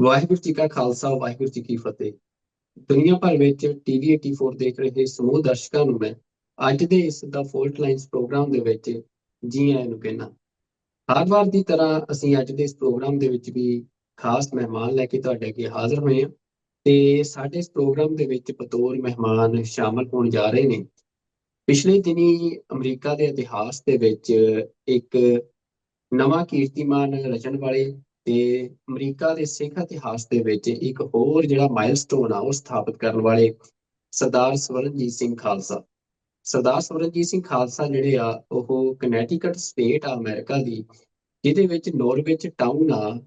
ਵਾਹਿਗੁਰੂ ਜੀ ਕਾ ਖਾਲਸਾ, ਵਾਹਿਗੁਰੂ ਜੀ ਕੀ ਫਤਿਹ। ਦੁਨੀਆ ਭਰ ਵਿੱਚ ਟੀਵੀ 84 ਦੇਖ ਰਹੇ ਸਮੂਹ ਦਰਸ਼ਕਾਂ ਨੂੰ ਮੈਂ ਅੱਜ ਦੇ ਇਸ ਦਾ ਫੋਲਟ ਲਾਈਨਸ ਪ੍ਰੋਗਰਾਮ ਦੇ ਵਿੱਚ ਜੀ ਆਇਆਂ ਨੂੰ ਕਹਿਣਾ। ਹਰ ਵਾਰ ਦੀ ਤਰ੍ਹਾਂ ਅਸੀਂ ਅੱਜ ਦੇ ਇਸ ਪ੍ਰੋਗਰਾਮ ਦੇ ਵਿੱਚ ਵੀ ਖਾਸ ਮਹਿਮਾਨ ਲੈ ਕੇ ਤੁਹਾਡੇ ਅੱਗੇ ਹਾਜ਼ਰ ਹੋਏ ਹਾਂ ਤੇ ਸਾਡੇ ਇਸ ਪ੍ਰੋਗਰਾਮ ਦੇ ਵਿੱਚ ਬਤੌਰ ਮਹਿਮਾਨ ਸ਼ਾਮਲ ਹੋਣ ਜਾ ਰਹੇ ਨੇ। ਪਿਛਲੇ ਦਿਨੀ ਅਮਰੀਕਾ ਦੇ ਇਤਿਹਾਸ ਦੇ ਵਿੱਚ ਇੱਕ ਨਵਾਂ ਕੀਰਤੀਮਾਨ ਰਚਣ ਵਾਲੇ ਤੇ ਅਮਰੀਕਾ ਦੇ ਸਿੱਖ ਇਤਿਹਾਸ ਦੇ ਵਿੱਚ ਇੱਕ ਹੋਰ ਜਿਹੜਾ ਮਾਈਲਸਟੋਨ ਆ ਉਹ ਸਥਾਪਿਤ ਕਰਨ ਵਾਲੇ ਸਰਦਾਰ ਸਵਰਨਜੀਤ ਸਿੰਘ ਖਾਲਸਾ। ਸਰਦਾਰ ਸਵਰਨਜੀਤ ਸਿੰਘ ਖਾਲਸਾ ਜਿਹੜੇ ਆ ਉਹ ਕਨੈਟੀਕਟ ਸਟੇਟ ਆ ਅਮਰੀਕਾ ਦੀ, ਜਿਹਦੇ ਵਿੱਚ ਨੋਰਵਿਚ ਟਾਊਨ ਆ,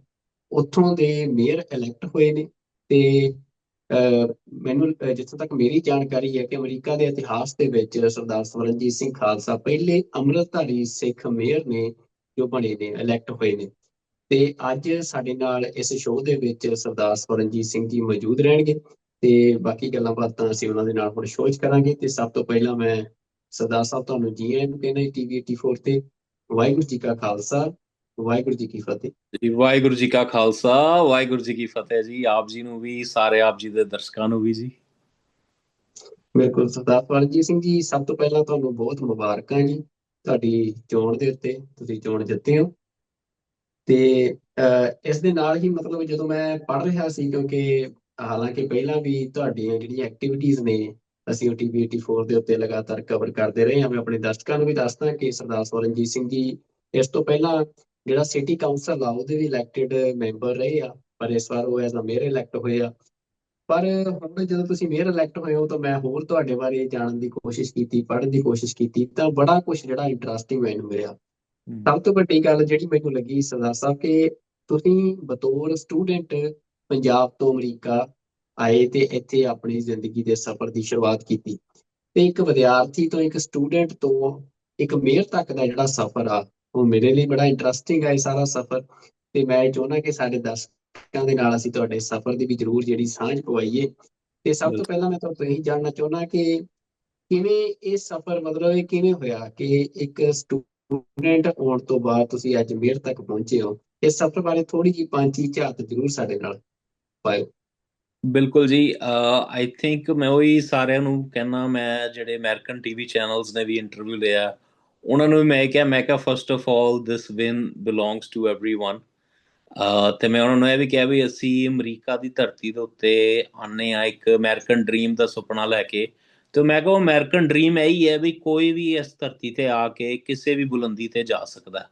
ਉੱਥੋਂ ਦੇ ਮੇਅਰ ਇਲੈਕਟ ਹੋਏ ਨੇ। ਤੇ ਮੈਨੂੰ ਜਿੱਥੋਂ ਤੱਕ ਮੇਰੀ ਜਾਣਕਾਰੀ ਹੈ ਕਿ ਅਮਰੀਕਾ ਦੇ ਇਤਿਹਾਸ ਦੇ ਵਿੱਚ ਸਰਦਾਰ ਸਵਰਨਜੀਤ ਸਿੰਘ ਖਾਲਸਾ ਪਹਿਲੇ ਅੰਮ੍ਰਿਤਧਾਰੀ ਸਿੱਖ ਮੇਅਰ ਨੇ ਜੋ ਬਣੇ ਨੇ, ਇਲੈਕਟ ਹੋਏ ਨੇ। ਤੇ ਅੱਜ ਸਾਡੇ ਨਾਲ ਇਸ ਸ਼ੋਅ ਦੇ ਵਿੱਚ ਸਰਦਾਰ ਸਵਰਨਜੀਤ ਸਿੰਘ ਜੀ ਮੌਜੂਦ ਰਹਿਣਗੇ ਤੇ ਬਾਕੀ ਗੱਲਾਂ ਬਾਤਾਂ ਅਸੀਂ ਉਹਨਾਂ ਦੇ ਨਾਲ ਹੁਣ ਸ਼ੋਅ 'ਚ ਕਰਾਂਗੇ। ਤੇ ਸਭ ਤੋਂ ਪਹਿਲਾਂ ਮੈਂ ਸਰਦਾਰ ਸਾਹਿਬ ਤੁਹਾਨੂੰ ਜੀ ਆਇਆਂ ਨੂੰ ਕਹਿਣਾ ਟੀਵੀ 84 ਤੇ। ਵਾਹਿਗੁਰੂ ਜੀ ਕਾ ਖਾਲਸਾ, ਵਾਹਿਗੁਰੂ ਜੀ ਕੀ ਫਤਿਹ। ਜੀ ਵਾਹਿਗੁਰੂ ਜੀ ਕਾ ਖਾਲਸਾ, ਵਾਹਿਗੁਰੂ ਜੀ ਕੀ ਫਤਿਹ ਜੀ। ਆਪ ਜੀ ਨੂੰ ਵੀ, ਸਾਰੇ ਆਪ ਜੀ ਦੇ ਦਰਸ਼ਕਾਂ ਨੂੰ ਵੀ ਜੀ। ਬਿਲਕੁਲ ਸਰਦਾਰ ਸਵਰਨਜੀਤ ਸਿੰਘ ਜੀ, ਸਭ ਤੋਂ ਪਹਿਲਾਂ ਤੁਹਾਨੂੰ ਬਹੁਤ ਮੁਬਾਰਕਾਂ ਜੀ ਤੁਹਾਡੀ ਚੋਣ ਦੇ ਉੱਤੇ, ਤੁਸੀਂ ਚੋਣ ਜਿੱਤੇ ਹੋ। ਤੇ ਇਸ ਦੇ ਨਾਲ ਹੀ ਮਤਲਬ ਜਦੋਂ ਮੈਂ ਪੜ੍ਹ ਰਿਹਾ ਸੀ, ਕਿਉਂਕਿ ਹਾਲਾਂਕਿ ਪਹਿਲਾਂ ਵੀ ਤੁਹਾਡੀਆਂ ਜਿਹੜੀਆਂ ਐਕਟੀਵਿਟੀਜ਼ ਨੇ ਅਸੀਂ ਉਹ ਟੀਵੀ 84 ਦੇ ਉੱਤੇ ਲਗਾਤਾਰ ਕਵਰ ਕਰਦੇ ਰਹੇ ਹਾਂ। ਮੈਂ ਆਪਣੇ ਦਰਸ਼ਕਾਂ ਨੂੰ ਵੀ ਦੱਸਦਾ ਕਿ ਸਰਦਾਰ ਸਵਰਨਜੀਤ ਸਿੰਘ ਜੀ ਇਸ ਤੋਂ ਪਹਿਲਾਂ ਜਿਹੜਾ ਸਿਟੀ ਕਾਊਂਸਲ ਆ ਉਹਦੇ ਵੀ ਇਲੈਕਟਿਡ ਮੈਂਬਰ ਰਹੇ ਆ, ਪਰ ਇਸ ਵਾਰ ਉਹ ਐਜ਼ ਅ ਮੇਅਰ ਇਲੈਕਟ ਹੋਏ ਆ। ਪਰ ਹੁਣ ਜਦੋਂ ਤੁਸੀਂ ਮੇਅਰ ਇਲੈਕਟ ਹੋਏ ਹੋ ਤਾਂ ਮੈਂ ਹੋਰ ਤੁਹਾਡੇ ਬਾਰੇ ਜਾਣਨ ਦੀ ਕੋਸ਼ਿਸ਼ ਕੀਤੀ, ਪੜ੍ਹਨ ਦੀ ਕੋਸ਼ਿਸ਼ ਕੀਤੀ, ਤਾਂ ਬੜਾ ਕੁਝ ਜਿਹੜਾ ਇੰਟਰਸਟਿੰਗ ਮੈਨੂੰ ਮਿਲਿਆ। ਸਭ ਤੋਂ ਵੱਡੀ ਗੱਲ ਜਿਹੜੀ ਮੈਨੂੰ ਲੱਗੀ ਸਰਦਾਰ ਸਾਹਿਬ ਕਿ ਤੁਸੀਂ ਬਤੌਰ ਸਟੂਡੈਂਟ ਪੰਜਾਬ ਤੋਂ ਅਮਰੀਕਾ ਆਏ ਤੇ ਇੱਥੇ ਆਪਣੀ ਜ਼ਿੰਦਗੀ ਦੇ ਸਫ਼ਰ ਦੀ ਸ਼ੁਰੂਆਤ ਕੀਤੀ। ਤੇ ਇੱਕ ਵਿਦਿਆਰਥੀ ਤੋਂ, ਇੱਕ ਸਟੂਡੈਂਟ ਤੋਂ ਇੱਕ ਮੇਅਰ ਤੱਕ ਦਾ ਜਿਹੜਾ ਸਫ਼ਰ ਆ ਉਹ ਮੇਰੇ ਲਈ ਬੜਾ ਇੰਟਰਸਟਿੰਗ ਆ ਇਹ ਸਾਰਾ ਸਫ਼ਰ। ਤੇ ਮੈਂ ਚਾਹੁੰਦਾ ਕਿ ਸਾਡੇ ਦਰਸ਼ਕਾਂ ਦੇ ਨਾਲ ਅਸੀਂ ਤੁਹਾਡੇ ਸਫ਼ਰ ਦੀ ਵੀ ਜ਼ਰੂਰ ਜਿਹੜੀ ਸਾਂਝ ਪਵਾਈਏ। ਤੇ ਸਭ ਤੋਂ ਪਹਿਲਾਂ ਮੈਂ ਤੁਹਾਨੂੰ ਇਹੀ ਜਾਣਨਾ ਚਾਹੁੰਦਾ ਕਿ ਕਿਵੇਂ ਇਹ ਸਫ਼ਰ, ਮਤਲਬ ਇਹ ਕਿਵੇਂ ਹੋਇਆ ਕਿ ਇੱਕ ਸਟੂਡੈਂਟ ਹੋਣ ਤੋਂ ਬਾਅਦ ਤੁਸੀਂ ਅੱਜ ਮੇਅਰ ਤੱਕ ਪਹੁੰਚੇ ਹੋ। ਇਸ ਸਫ਼ਰ ਬਾਰੇ ਥੋੜੀ ਜਿਹੀ ਪੰਛੀ ਝਾਤ ਜ਼ਰੂਰ ਸਾਡੇ ਨਾਲ ਪਾਇਓ। ਬਿਲਕੁਲ ਜੀ। ਆਈ ਥਿੰਕ ਮੈਂ ਉਹੀ ਸਾਰਿਆਂ ਨੂੰ ਕਹਿਣਾ, ਮੈਂ ਜਿਹੜੇ ਅਮਰੀਕਨ ਟੀਵੀ ਚੈਨਲਸ ਨੇ ਵੀ ਇੰਟਰਵਿਊ ਲਿਆ ਉਹਨਾਂ ਨੂੰ ਵੀ ਮੈਂ ਕਿਹਾ first of all this win belongs to everyone. ਤੇ ਮੈਂ ਉਹਨਾਂ ਨੂੰ ਇਹ ਵੀ ਕਿਹਾ ਵੀ ਅਸੀਂ ਅਮਰੀਕਾ ਦੀ ਧਰਤੀ ਦੇ ਉੱਤੇ ਆਉਂਦੇ ਹਾਂ ਇੱਕ ਅਮਰੀਕਨ ਡ੍ਰੀਮ ਦਾ ਸੁਪਨਾ ਲੈ ਕੇ। ਤੇ ਮੈਂ ਕਿਹਾ ਅਮਰੀਕਨ ਡ੍ਰੀਮ ਇਹੀ ਹੈ ਵੀ ਕੋਈ ਵੀ ਇਸ ਧਰਤੀ ਤੇ ਆ ਕੇ ਕਿਸੇ ਵੀ ਬੁਲੰਦੀ ਤੇ ਜਾ ਸਕਦਾ।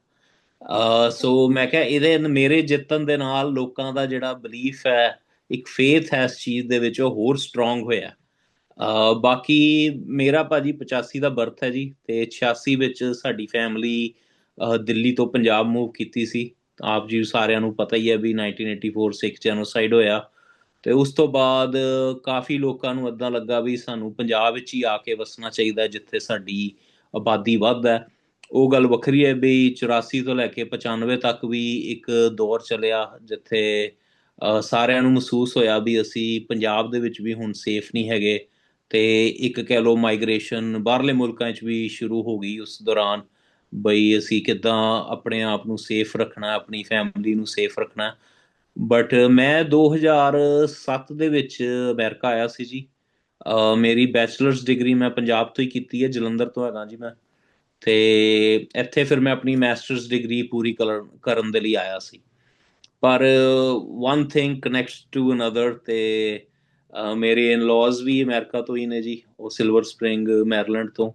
ਸੋ ਮੈਂ ਕਿਹਾ ਇਹਦੇ ਮੇਰੇ ਜਿੱਤਣ ਦੇ ਨਾਲ ਲੋਕਾਂ ਦਾ ਜਿਹੜਾ ਬਲੀਫ ਹੈ, ਇੱਕ ਫੇਥ ਹੈ ਇਸ ਚੀਜ਼ ਦੇ ਵਿੱਚ, ਉਹ ਹੋਰ ਸਟਰੋਂਗ ਹੋਇਆ। ਬਾਕੀ ਮੇਰਾ ਭਾਜੀ 85 ਦਾ ਬਰਥ ਹੈ ਜੀ, ਤੇ 86 ਵਿੱਚ ਸਾਡੀ ਫੈਮਿਲੀ ਦਿੱਲੀ ਤੋਂ ਪੰਜਾਬ ਮੂਵ ਕੀਤੀ ਸੀ। ਆਪ ਜੀ ਸਾਰਿਆਂ ਨੂੰ ਪਤਾ ਹੀ ਹੈ ਵੀ 1984 ਸਿੱਖ ਜੈਨੋਸਾਈਡ ਹੋਇਆ। ਤੇ ਉਸ ਤੋਂ ਬਾਅਦ ਕਾਫੀ ਲੋਕਾਂ ਨੂੰ ਇੱਦਾਂ ਲੱਗਾ ਵੀ ਸਾਨੂੰ ਪੰਜਾਬ ਵਿੱਚ ਹੀ ਆ ਕੇ ਵਸਣਾ ਚਾਹੀਦਾ ਜਿੱਥੇ ਸਾਡੀ ਆਬਾਦੀ ਵੱਧ ਹੈ। ਉਹ ਗੱਲ ਵੱਖਰੀ ਹੈ ਵੀ 84 ਤੋਂ ਲੈ ਕੇ 95 ਤੱਕ ਵੀ ਇੱਕ ਦੌਰ ਚੱਲਿਆ ਜਿੱਥੇ ਸਾਰਿਆਂ ਨੂੰ ਮਹਿਸੂਸ ਹੋਇਆ ਵੀ ਅਸੀਂ ਪੰਜਾਬ ਦੇ ਵਿੱਚ ਵੀ ਹੁਣ ਸੇਫ ਨਹੀਂ ਹੈਗੇ। ਤੇ ਇੱਕ ਕਹਿ ਲਓ ਮਾਈਗ੍ਰੇਸ਼ਨ ਬਾਹਰਲੇ ਮੁਲਕਾਂ 'ਚ ਵੀ ਸ਼ੁਰੂ ਹੋ ਗਈ ਉਸ ਦੌਰਾਨ, ਬਈ ਅਸੀਂ ਕਿੱਦਾਂ ਆਪਣੇ ਆਪ ਨੂੰ ਸੇਫ ਰੱਖਣਾ, ਆਪਣੀ ਫੈਮਿਲੀ ਨੂੰ ਸੇਫ ਰੱਖਣਾ। ਬਟ ਮੈਂ 2007 ਦੇ ਵਿੱਚ ਅਮਰੀਕਾ ਆਇਆ ਸੀ ਜੀ। ਮੇਰੀ ਬੈਚਲਰਸ ਡਿਗਰੀ ਮੈਂ ਪੰਜਾਬ ਤੋਂ ਹੀ ਕੀਤੀ ਹੈ, ਜਲੰਧਰ ਤੋਂ ਹੈਗਾ ਜੀ ਮੈਂ। ਤੇ ਇੱਥੇ ਫਿਰ ਮੈਂ ਆਪਣੀ ਮਾਸਟਰਸ ਡਿਗਰੀ ਪੂਰੀ ਕਰਨ ਦੇ ਲਈ ਆਇਆ ਸੀ। ਪਰ ਵਨ ਥਿੰਗ ਕਨੈਕਟਸ ਟੂ ਅਨਦਰ। ਤੇ ਮੇਰੇ ਇਨ-ਲॉज ਵੀ ਅਮਰੀਕਾ ਤੋਂ ਹੀ ਨੇ ਜੀ, ਉਹ ਸਿਲਵਰ ਸਪ੍ਰਿੰਗ ਮੈਰੀਲੈਂਡ ਤੋਂ।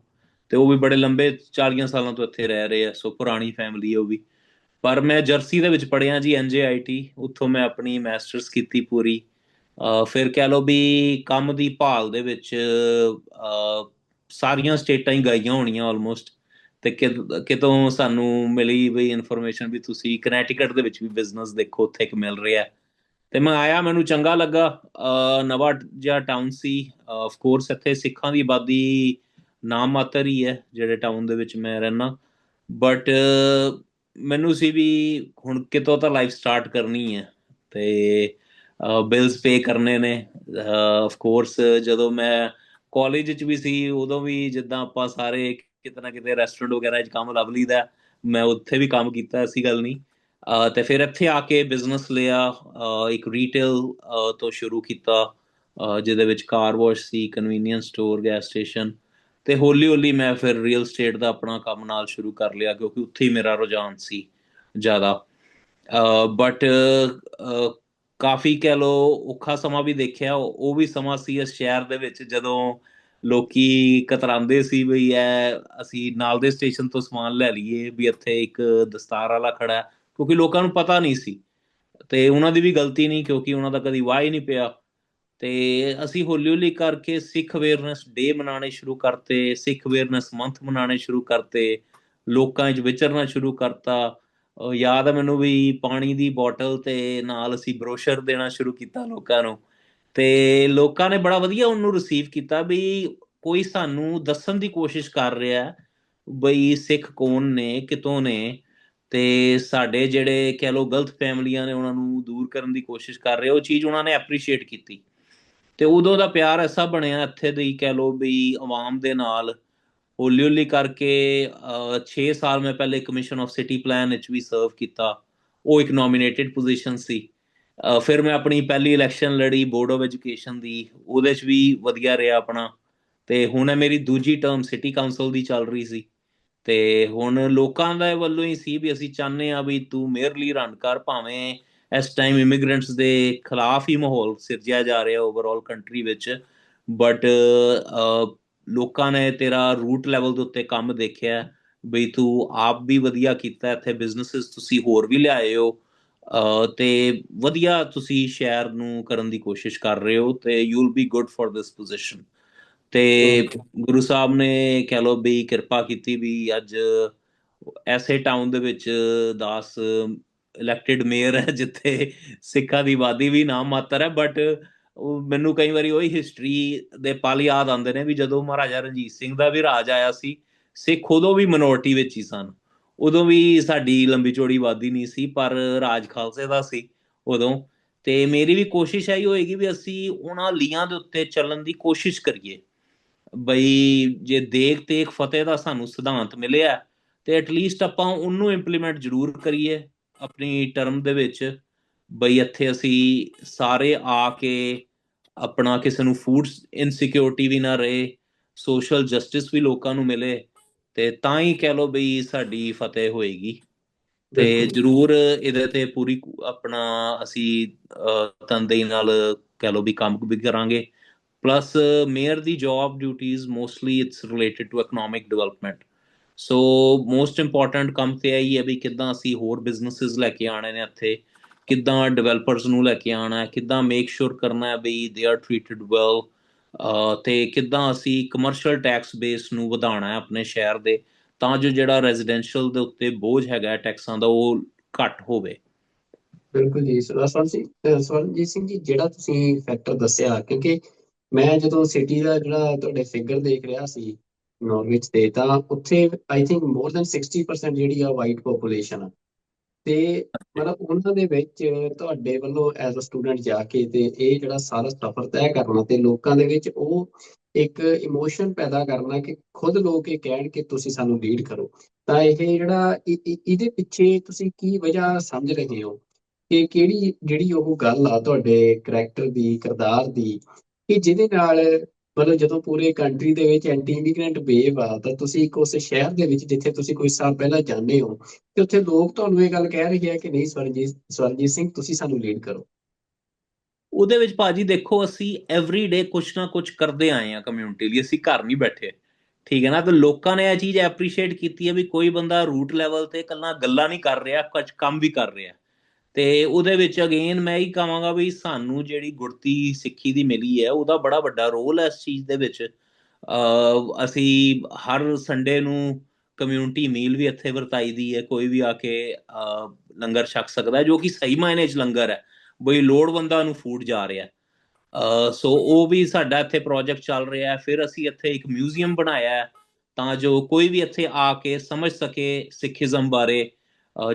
ਤੇ ਉਹ ਵੀ ਬੜੇ ਲੰਬੇ 40 ਸਾਲਾਂ ਤੋਂ ਇੱਥੇ ਰਹਿ ਰਹੇ ਆ, ਸੋ ਪੁਰਾਣੀ ਫੈਮਿਲੀ ਹੈ ਉਹ ਵੀ। ਪਰ ਮੈਂ ਜਰਸੀ ਦੇ ਵਿੱਚ ਪੜ੍ਹਿਆ ਜੀ, NJIT, ਉੱਥੋਂ ਮੈਂ ਆਪਣੀ ਮਾਸਟਰਸ ਕੀਤੀ ਪੂਰੀ। ਫਿਰ ਕਹਿ ਲਓ ਵੀ ਕੰਮ ਦੀ ਭਾਲ ਦੇ ਵਿੱਚ ਸਾਰੀਆਂ ਸਟੇਟਾਂ ਹੀ ਗਾਈਆਂ ਹੋਣੀਆਂ ਆਲਮੋਸਟ। ਤੇ ਕਿਤੋਂ ਸਾਨੂੰ ਮਿਲੀ ਬਈ ਇਨਫੋਰਮੇਸ਼ਨ ਵੀ ਤੁਸੀਂ ਕਨੈਟੀਕਟ ਦੇ ਵਿੱਚ ਵੀ ਬਿਜ਼ਨਸ ਦੇਖੋ, ਉੱਥੇ ਇੱਕ ਮਿਲ ਰਿਹਾ। ਤੇ ਮੈਂ ਆਇਆ, ਮੈਨੂੰ ਚੰਗਾ ਲੱਗਾ। ਨਵਾਂ ਜਿਹਾ ਟਾਊਨ ਸੀ। ਆਫ ਕੋਰਸ ਇੱਥੇ ਸਿੱਖਾਂ ਦੀ ਆਬਾਦੀ ਨਾਮ ਮਾਤਰ ਹੀ ਹੈ ਜਿਹੜੇ ਟਾਊਨ ਦੇ ਵਿੱਚ ਮੈਂ ਰਹਿਣਾ। ਬਟ ਮੈਨੂੰ ਸੀ ਵੀ ਹੁਣ ਕਿਤੋਂ ਤਾਂ ਲਾਈਫ ਸਟਾਰਟ ਕਰਨੀ ਹੈ ਤੇ ਬਿਲਸ ਪੇ ਕਰਨੇ ਨੇ। ਆਫ ਕੋਰਸ ਜਦੋਂ ਮੈਂ ਕਾਲਜ 'ਚ ਵੀ ਸੀ ਉਦੋਂ ਵੀ ਜਿੱਦਾਂ ਆਪਾਂ ਸਾਰੇ ਕਿਤੇ ਨਾ ਕਿਤੇ ਰੈਸਟੋਰੈਂਟ ਵਗੈਰਾ 'ਚ ਕੰਮ ਲੱਭ ਲਈਦਾ, ਮੈਂ ਉੱਥੇ ਵੀ ਕੰਮ ਕੀਤਾ, ਐਸੀ ਗੱਲ ਨਹੀਂ। ਤੇ ਫਿਰ ਇੱਥੇ ਆ ਕੇ ਬਿਜ਼ਨਸ ਲਿਆ, ਇੱਕ ਰੀਟੇਲ ਤੋਂ ਸ਼ੁਰੂ ਕੀਤਾ, ਜਿਹਦੇ ਵਿੱਚ ਕਾਰ ਵਾਸ਼ ਸੀ, ਕਨਵੀਨੀਅੰਸ ਸਟੋਰ, ਗੈਸ ਸਟੇਸ਼ਨ। ਤੇ ਹੌਲੀ ਹੌਲੀ ਮੈਂ ਫਿਰ ਰੀਅਲ ਸਟੇਟ ਦਾ ਆਪਣਾ ਕੰਮ ਨਾਲ ਸ਼ੁਰੂ ਕਰ ਲਿਆ, ਕਿਉਂਕਿ ਉੱਥੇ ਹੀ ਮੇਰਾ ਰੁਝਾਨ ਸੀ ਜ਼ਿਆਦਾ। ਬਟ ਕਾਫੀ ਕਹਿ ਲਓ ਔਖਾ ਸਮਾਂ ਵੀ ਦੇਖਿਆ। ਉਹ ਵੀ ਸਮਾਂ ਸੀ ਇਸ ਸ਼ਹਿਰ ਦੇ ਵਿੱਚ ਜਦੋਂ ਲੋਕੀ ਕਤਰਾਉਂਦੇ ਸੀ ਵੀ ਅਸੀਂ ਨਾਲ ਦੇ ਸਟੇਸ਼ਨ ਤੋਂ ਸਮਾਨ ਲੈ ਲਈਏ, ਵੀ ਇੱਥੇ ਇੱਕ ਦਸਤਾਰ ਵਾਲਾ ਖੜਾ ਹੈ, ਕਿਉਂਕਿ ਲੋਕਾਂ ਨੂੰ ਪਤਾ ਨਹੀਂ ਸੀ। ਤੇ ਉਹਨਾਂ ਦੀ ਵੀ ਗਲਤੀ ਨਹੀਂ, ਕਿਉਂਕਿ ਉਹਨਾਂ ਦਾ ਕਦੀ ਵਾਹ ਹੀ ਨਹੀਂ ਪਿਆ। ਤੇ ਅਸੀਂ ਹੌਲੀ ਹੌਲੀ ਕਰਕੇ ਸਿੱਖ ਅਵੇਅਰਨੈਸ ਡੇ ਮਨਾਉਣੇ ਸ਼ੁਰੂ ਕਰਤੇ, ਸਿੱਖ ਅਵੇਅਰਨੈਸ ਮੰਥ ਮਨਾਉਣੇ ਸ਼ੁਰੂ ਕਰਤੇ, ਲੋਕਾਂ 'ਚ ਵਿਚਰਨਾ ਸ਼ੁਰੂ ਕਰਤਾ। ਯਾਦ ਹੈ ਮੈਨੂੰ ਵੀ, ਪਾਣੀ ਦੀ ਬੋਟਲ ਤੇ ਨਾਲ ਅਸੀਂ ਬਰੋਸ਼ਰ ਦੇਣਾ ਸ਼ੁਰੂ ਕੀਤਾ ਲੋਕਾਂ ਨੂੰ। ਤੇ ਲੋਕਾਂ ਨੇ ਬੜਾ ਵਧੀਆ ਉਹਨੂੰ ਰਿਸੀਵ ਕੀਤਾ, ਵੀ ਕੋਈ ਸਾਨੂੰ ਦੱਸਣ ਦੀ ਕੋਸ਼ਿਸ਼ ਕਰ ਰਿਹਾ ਬਈ ਸਿੱਖ ਕੌਣ ਨੇ, ਕਿਤੋਂ ਨੇ, ਤੇ ਸਾਡੇ ਜਿਹੜੇ ਕਹਿ ਲਓ ਗਲਤ ਫੈਮਲੀਆਂ ਨੇ ਉਹਨਾਂ ਨੂੰ ਦੂਰ ਕਰਨ ਦੀ ਕੋਸ਼ਿਸ਼ ਕਰ ਰਹੇ। ਉਹ ਚੀਜ਼ ਉਹਨਾਂ ਨੇ ਐਪਰੀਸ਼ੀਏਟ ਕੀਤੀ। ਤੇ ਉਦੋਂ ਦਾ ਪਿਆਰ ਐਸਾ ਬਣਿਆ ਇੱਥੇ ਦੀ ਕਹਿ ਲਓ ਵੀ ਆਵਾਮ ਦੇ ਨਾਲ। ਹੌਲੀ ਹੌਲੀ ਕਰਕੇ 6 ਸਾਲ ਮੈਂ ਪਹਿਲੇ ਕਮਿਸ਼ਨ ਆਫ ਸਿਟੀ ਪਲਾਨ ਵਿੱਚ ਵੀ ਸਰਵ ਕੀਤਾ। ਉਹ ਇੱਕ ਨੋਮੀਨੇਟਿਡ ਪੋਜੀਸ਼ਨ ਸੀ। ਫਿਰ ਮੈਂ ਆਪਣੀ ਪਹਿਲੀ ਇਲੈਕਸ਼ਨ ਲੜੀ ਬੋਰਡ ਆਫ ਐਜੂਕੇਸ਼ਨ ਦੀ, ਉਹਦੇ 'ਚ ਵੀ ਵਧੀਆ ਰਿਹਾ ਆਪਣਾ। ਤੇ ਹੁਣ ਇਹ ਮੇਰੀ ਦੂਜੀ ਟਰਮ ਸਿਟੀ ਕਾਉਂਸਲ ਦੀ ਚੱਲ ਰਹੀ ਸੀ। ਤੇ ਹੁਣ ਲੋਕਾਂ ਦਾ ਵੱਲੋਂ ਹੀ ਸੀ ਵੀ ਅਸੀਂ ਚਾਹੁੰਦੇ ਹਾਂ ਵੀ ਤੂੰ ਮੇਅਰਲੀ ਰਨ ਕਰ, ਭਾਵੇਂ ਇਸ ਟਾਈਮ ਇਮੀਗ੍ਰੈਂਟਸ ਦੇ ਖਿਲਾਫ ਹੀ ਮਾਹੌਲ ਸਿਰਜਿਆ ਜਾ ਰਿਹਾ ਓਵਰਆਲ ਕੰਟਰੀ ਵਿੱਚ। ਬਟ ਲੋਕਾਂ ਨੇ ਤੇਰਾ ਰੂਟ ਲੈਵਲ ਦੇ ਉੱਤੇ ਕੰਮ ਦੇਖਿਆ, ਬਈ ਤੂੰ ਆਪ ਵੀ ਵਧੀਆ ਕੀਤਾ, ਇੱਥੇ ਬਿਜ਼ਨਸਿਸ ਤੁਸੀਂ ਹੋਰ ਵੀ ਲਿਆਏ ਹੋ, ਤੇ ਵਧੀਆ ਤੁਸੀਂ ਸ਼ਹਿਰ ਨੂੰ ਕਰਨ ਦੀ ਕੋਸ਼ਿਸ਼ ਕਰ ਰਹੇ ਹੋ, ਤੇ you will be good for this position. ਤੇ ਓਕੇ। ਗੁਰੂ ਸਾਹਿਬ ਨੇ ਕਹਿ ਲਓ ਵੀ ਕਿਰਪਾ ਕੀਤੀ ਵੀ ਅੱਜ ਐਸੇ ਟਾਊਨ ਦੇ ਵਿੱਚ ਦਾਸ ਇਲੈਕਟਿਡ ਮੇਅਰ ਹੈ, ਜਿੱਥੇ ਸਿੱਖਾਂ ਦੀ ਆਬਾਦੀ ਵੀ ਨਾ ਮਾਤਰ ਹੈ। ਬਟ ਮੈਨੂੰ ਕਈ ਵਾਰੀ ਉਹੀ ਹਿਸਟਰੀ ਦੇ ਪਲ ਯਾਦ ਆਉਂਦੇ ਨੇ, ਵੀ ਜਦੋਂ ਮਹਾਰਾਜਾ ਰਣਜੀਤ ਸਿੰਘ ਦਾ ਵੀ ਰਾਜ ਆਇਆ ਸੀ, ਸਿੱਖ ਉਦੋਂ ਵੀ ਮਿਨੋਰਟੀ ਵਿੱਚ ਹੀ ਸਨ। ਉਦੋਂ ਵੀ ਸਾਡੀ ਲੰਬੀ ਚੌੜੀ ਆਬਾਦੀ ਨਹੀਂ ਸੀ, ਪਰ ਰਾਜ ਖਾਲਸੇ ਦਾ ਸੀ ਉਦੋਂ। ਤੇ ਮੇਰੀ ਵੀ ਕੋਸ਼ਿਸ਼ ਇਹੀ ਹੋਏਗੀ ਵੀ ਅਸੀਂ ਉਹਨਾਂ ਲੀਹਾਂ ਦੇ ਉੱਤੇ ਚੱਲਣ ਦੀ ਕੋਸ਼ਿਸ਼ ਕਰੀਏ। ਬਈ ਜੇ ਦੇਖ ਤੇਖ ਫਤਿਹ ਦਾ ਸਾਨੂੰ ਸਿਧਾਂਤ ਮਿਲਿਆ, ਤੇ ਐਟਲੀਸਟ ਆਪਾਂ ਉਹਨੂੰ ਇੰਪਲੀਮੈਂਟ ਜ਼ਰੂਰ ਕਰੀਏ ਆਪਣੀ ਟਰਮ ਦੇ ਵਿੱਚ। ਬਈ ਇੱਥੇ ਅਸੀਂ ਸਾਰੇ ਆ ਕੇ ਆਪਣਾ, ਕਿਸੇ ਨੂੰ ਫੂਡ ਇਨਸਿਕਿਉਰਿਟੀ ਵੀ ਨਾ ਰਹੇ, ਸੋਸ਼ਲ ਜਸਟਿਸ ਵੀ ਲੋਕਾਂ ਨੂੰ ਮਿਲੇ, ਤੇ ਤਾਂ ਹੀ ਕਹਿ ਲਓ ਬਈ ਸਾਡੀ ਫਤਿਹ ਹੋਏਗੀ। ਤੇ ਬਿਲਕੁਲ ਜੀ। ਜ਼ਰੂਰ ਇਹਦੇ ਤੇ ਪੂਰੀ ਆਪਣਾ ਅਸੀਂ ਤਨਦੇਹੀ ਨਾਲ ਕਹਿ ਲਓ ਵੀ ਕੰਮ ਵੀ ਕਰਾਂਗੇ। ਪਲੱਸ ਮੇਅਰ ਦੀ job duties mostly it's related to economic development. So most important ਕੰਮ ਤੇ ਇਹੀ ਹੈ ਵੀ ਕਿੱਦਾਂ ਅਸੀਂ ਹੋਰ ਬਿਜ਼ਨਸਿਸ ਲੈ ਕੇ ਆਉਣੇ ਨੇ ਇੱਥੇ, ਕਿੱਦਾਂ ਡਿਵੈਲਪਰਸ ਨੂੰ ਲੈ ਕੇ ਆਉਣਾ ਹੈ, ਕਿੱਦਾਂ ਮੇਕ ਸ਼ੋਰ ਕਰਨਾ ਹੈ ਵੀ ਦੇ ਆਰ ਟ੍ਰੀਟਡ ਵੈਲ, ਤੇ ਕਿੱਦਾਂ ਅਸੀਂ ਕਮਰਸ਼ੀਅਲ ਟੈਕਸ ਬੇਸ ਨੂੰ ਵਧਾਉਣਾ ਹੈ ਆਪਣੇ ਸ਼ਹਿਰ ਦੇ, ਤਾਂ ਜੋ ਜਿਹੜਾ ਰੈਜ਼ੀਡੈਂਸ਼ੀਅਲ ਦੇ ਉੱਤੇ ਬੋਝ ਹੈਗਾ ਟੈਕਸਾਂ ਦਾ ਉਹ ਘੱਟ ਹੋਵੇ। ਬਿਲਕੁਲ ਜੀ। ਸਵਰਨਜੀਤ ਸਿੰਘ ਜੀ, ਜਿਹੜਾ ਤੁਸੀਂ ਫੈਕਟਰ ਦੱਸਿਆ, ਕਿਉਂਕਿ ਮੈਂ ਜਦੋਂ ਸਿਟੀ ਦਾ ਜਿਹੜਾ ਤੁਹਾਡੇ ਫਿਗਰ ਦੇਖ ਰਿਹਾ ਸੀ ਨੌਰਵਿਚ ਦੇ, ਤਾਂ ਉੱਥੇ ਆਈ ਥਿੰਕ ਮੋਰ ਦੈਨ 60% ਜਿਹੜੀ ਆ ਵਾਈਟ ਪੋਪੂਲੇਸ਼ਨ ਆ। ਤੇ ਮਤਲਬ ਉਹਨਾਂ ਦੇ ਵਿੱਚ ਤੁਹਾਡੇ ਵੱਲੋਂ ਐਜ਼ ਅ ਸਟੂਡੈਂਟ ਜਾ ਕੇ ਤੇ ਇਹ ਜਿਹੜਾ ਸਾਰਾ ਸਫ਼ਰ ਤੈਅ ਕਰਨਾ, ਤੇ ਲੋਕਾਂ ਦੇ ਵਿੱਚ ਉਹ ਇੱਕ ਇਮੋਸ਼ਨ ਪੈਦਾ ਕਰਨਾ ਕਿ ਖੁਦ ਲੋਕ ਇਹ ਕਹਿਣ ਕਿ ਤੁਸੀਂ ਸਾਨੂੰ ਲੀਡ ਕਰੋ, ਤਾਂ ਇਹ ਜਿਹੜਾ ਇਹਦੇ ਪਿੱਛੇ ਤੁਸੀਂ ਕੀ ਵਜ੍ਹਾ ਸਮਝ ਰਹੇ ਹੋ, ਕਿ ਕਿਹੜੀ ਜਿਹੜੀ ਉਹ ਗੱਲ ਆ ਤੁਹਾਡੇ ਕਰੈਕਟਰ ਦੀ, ਕਿਰਦਾਰ ਦੀ, ਕਿ ਜਿਹਦੇ ਨਾਲ ਮਤਲਬ ਜਦੋਂ ਪੂਰੇ ਕੰਟਰੀ ਦੇ ਵਿੱਚ ਐਂਟੀ ਇਮੀਗ੍ਰੈਂਟ ਵੇਵ ਆ, ਤਾਂ ਤੁਸੀਂ ਇੱਕ ਉਸ ਸ਼ਹਿਰ ਦੇ ਵਿੱਚ ਜਿੱਥੇ ਤੁਸੀਂ ਕੁਝ ਸਾਲ ਪਹਿਲਾਂ ਜਾਂਦੇ ਹੋ, ਤੇ ਉੱਥੇ ਲੋਕ ਤੁਹਾਨੂੰ ਇਹ ਗੱਲ ਕਹਿ ਰਹੇ ਆ ਕਿ ਨਹੀਂ ਸਵਰਨਜੀਤ ਸਿੰਘ ਤੁਸੀਂ ਸਾਨੂੰ ਲੀਡ ਕਰੋ। ਉਹਦੇ ਵਿੱਚ ਭਾਜੀ ਦੇਖੋ, ਅਸੀਂ ਐਵਰੀ ਡੇ ਕੁਛ ਨਾ ਕੁਛ ਕਰਦੇ ਆਏ ਆ ਕਮਿਊਨਿਟੀ ਲਈ, ਅਸੀਂ ਘਰ ਨਹੀਂ ਬੈਠੇ। ਠੀਕ ਹੈ ਨਾ? ਤੇ ਲੋਕਾਂ ਨੇ ਇਹ ਚੀਜ਼ ਐਪਰੀਸ਼ੀਏਟ ਕੀਤੀ ਹੈ ਵੀ ਕੋਈ ਬੰਦਾ ਰੂਟ ਲੈਵਲ ਤੇ ਇਕੱਲਾ ਗੱਲਾਂ ਨਹੀਂ ਕਰ ਰਿਹਾ, ਕੁਝ ਕੰਮ ਵੀ ਕਰ ਰਿਹਾ। ਤੇ ਉਹਦੇ ਵਿੱਚ ਅਗੇਨ ਮੈਂ ਹੀ ਕਹਾਂਗਾ ਵੀ ਸਾਨੂੰ ਜਿਹੜੀ ਗੁੜਤੀ ਸਿੱਖੀ ਦੀ ਮਿਲੀ ਹੈ, ਉਹਦਾ ਬੜਾ ਵੱਡਾ ਰੋਲ ਹੈ ਇਸ ਚੀਜ਼ ਦੇ ਵਿੱਚ। ਅਸੀਂ ਹਰ ਸੰਡੇ ਨੂੰ ਕਮਿਊਨਿਟੀ ਮੀਲ ਵੀ ਇੱਥੇ ਵਰਤਾਈ ਦੀ ਹੈ, ਕੋਈ ਵੀ ਆ ਕੇ ਲੰਗਰ ਛਕ ਸਕਦਾ ਹੈ, ਜੋ ਕਿ ਸਹੀ ਮਾਇਨੇ 'ਚ ਲੰਗਰ ਹੈ, ਬਈ ਲੋੜਵੰਦਾਂ ਨੂੰ ਫੂਡ ਜਾ ਰਿਹਾ। ਸੋ ਉਹ ਵੀ ਸਾਡਾ ਇੱਥੇ ਪ੍ਰੋਜੈਕਟ ਚੱਲ ਰਿਹਾ ਹੈ। ਫਿਰ ਅਸੀਂ ਇੱਥੇ ਇੱਕ ਮਿਊਜ਼ੀਅਮ ਬਣਾਇਆ ਹੈ, ਤਾਂ ਜੋ ਕੋਈ ਵੀ ਇੱਥੇ ਆ ਕੇ ਸਮਝ ਸਕੇ ਸਿੱਖੀਜ਼ਮ ਬਾਰੇ।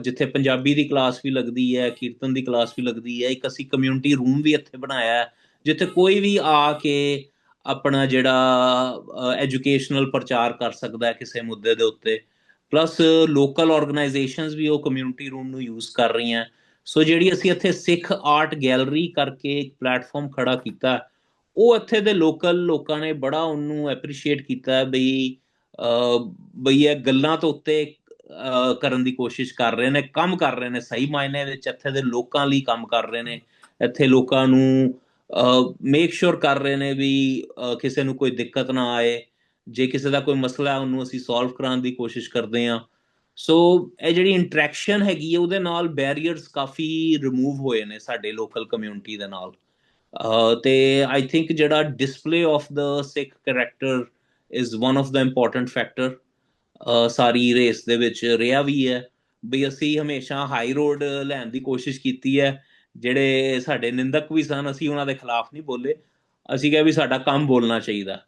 ਜਿੱਥੇ ਪੰਜਾਬੀ ਦੀ ਕਲਾਸ ਵੀ ਲੱਗਦੀ ਹੈ, ਕੀਰਤਨ ਦੀ ਕਲਾਸ ਵੀ ਲੱਗਦੀ ਹੈ। ਇੱਕ ਅਸੀਂ ਕਮਿਊਨਿਟੀ ਰੂਮ ਵੀ ਇੱਥੇ ਬਣਾਇਆ ਹੈ, ਜਿੱਥੇ ਕੋਈ ਵੀ ਆ ਕੇ ਆਪਣਾ ਜਿਹੜਾ ਐਜੂਕੇਸ਼ਨਲ ਪ੍ਰਚਾਰ ਕਰ ਸਕਦਾ ਹੈ ਕਿਸੇ ਮੁੱਦੇ ਦੇ ਉੱਤੇ। ਪਲੱਸ ਲੋਕਲ ਆਰਗੇਨਾਈਜੇਸ਼ਨਸ ਵੀ ਉਹ ਕਮਿਊਨਿਟੀ ਰੂਮ ਨੂੰ ਯੂਜ਼ ਕਰ ਰਹੀਆਂ। ਸੋ ਜਿਹੜੀ ਅਸੀਂ ਇੱਥੇ ਸਿੱਖ ਆਰਟ ਗੈਲਰੀ ਕਰਕੇ ਇੱਕ ਪਲੇਟਫਾਰਮ ਖੜਾ ਕੀਤਾ, ਉਹ ਇੱਥੇ ਦੇ ਲੋਕਲ ਲੋਕਾਂ ਨੇ ਬੜਾ ਉਹਨੂੰ ਐਪਰੀਸ਼ੀਏਟ ਕੀਤਾ ਬਈ ਇਹ ਗੱਲਾਂ ਤੋਂ ਉੱਤੇ ਕਰਨ ਦੀ ਕੋਸ਼ਿਸ਼ ਕਰ ਰਹੇ ਨੇ, ਕੰਮ ਕਰ ਰਹੇ ਨੇ, ਸਹੀ ਮਾਇਨੇ ਵਿੱਚ ਇੱਥੇ ਦੇ ਲੋਕਾਂ ਲਈ ਕੰਮ ਕਰ ਰਹੇ ਨੇ। ਇੱਥੇ ਲੋਕਾਂ ਨੂੰ ਮੇਕ ਸ਼ੋਰ ਕਰ ਰਹੇ ਨੇ ਵੀ ਕਿਸੇ ਨੂੰ ਕੋਈ ਦਿੱਕਤ ਨਾ ਆਏ, ਜੇ ਕਿਸੇ ਦਾ ਕੋਈ ਮਸਲਾ ਹੈ ਉਹਨੂੰ ਅਸੀਂ ਸੋਲਵ ਕਰਾਉਣ ਦੀ ਕੋਸ਼ਿਸ਼ ਕਰਦੇ ਹਾਂ। ਸੋ ਇਹ ਜਿਹੜੀ ਇੰਟਰੈਕਸ਼ਨ ਹੈਗੀ ਹੈ ਉਹਦੇ ਨਾਲ ਬੈਰੀਅਰਸ ਕਾਫੀ ਰਿਮੂਵ ਹੋਏ ਨੇ ਸਾਡੇ ਲੋਕਲ ਕਮਿਊਨਿਟੀ ਦੇ ਨਾਲ। ਤੇ ਆਈ ਥਿੰਕ ਜਿਹੜਾ display of the Sikh character is one of the important factor sorry race ਦੇ ਵਿੱਚ ਰਿਹਾ ਵੀ ਹੈ। ਵੀ ਅਸੀਂ ਹਮੇਸ਼ਾ ਹਾਈ ਰੋਡ ਲੈਣ ਦੀ ਕੋਸ਼ਿਸ਼ ਕੀਤੀ ਹੈ। ਜਿਹੜੇ ਸਾਡੇ ਨਿੰਦਕ ਵੀ ਸਨ, ਅਸੀਂ ਉਹਨਾਂ ਦੇ ਖਿਲਾਫ ਨਹੀਂ ਬੋਲੇ, ਅਸੀਂ ਕਿਹਾ ਵੀ ਸਾਡਾ ਕੰਮ ਬੋਲਣਾ ਚਾਹੀਦਾ।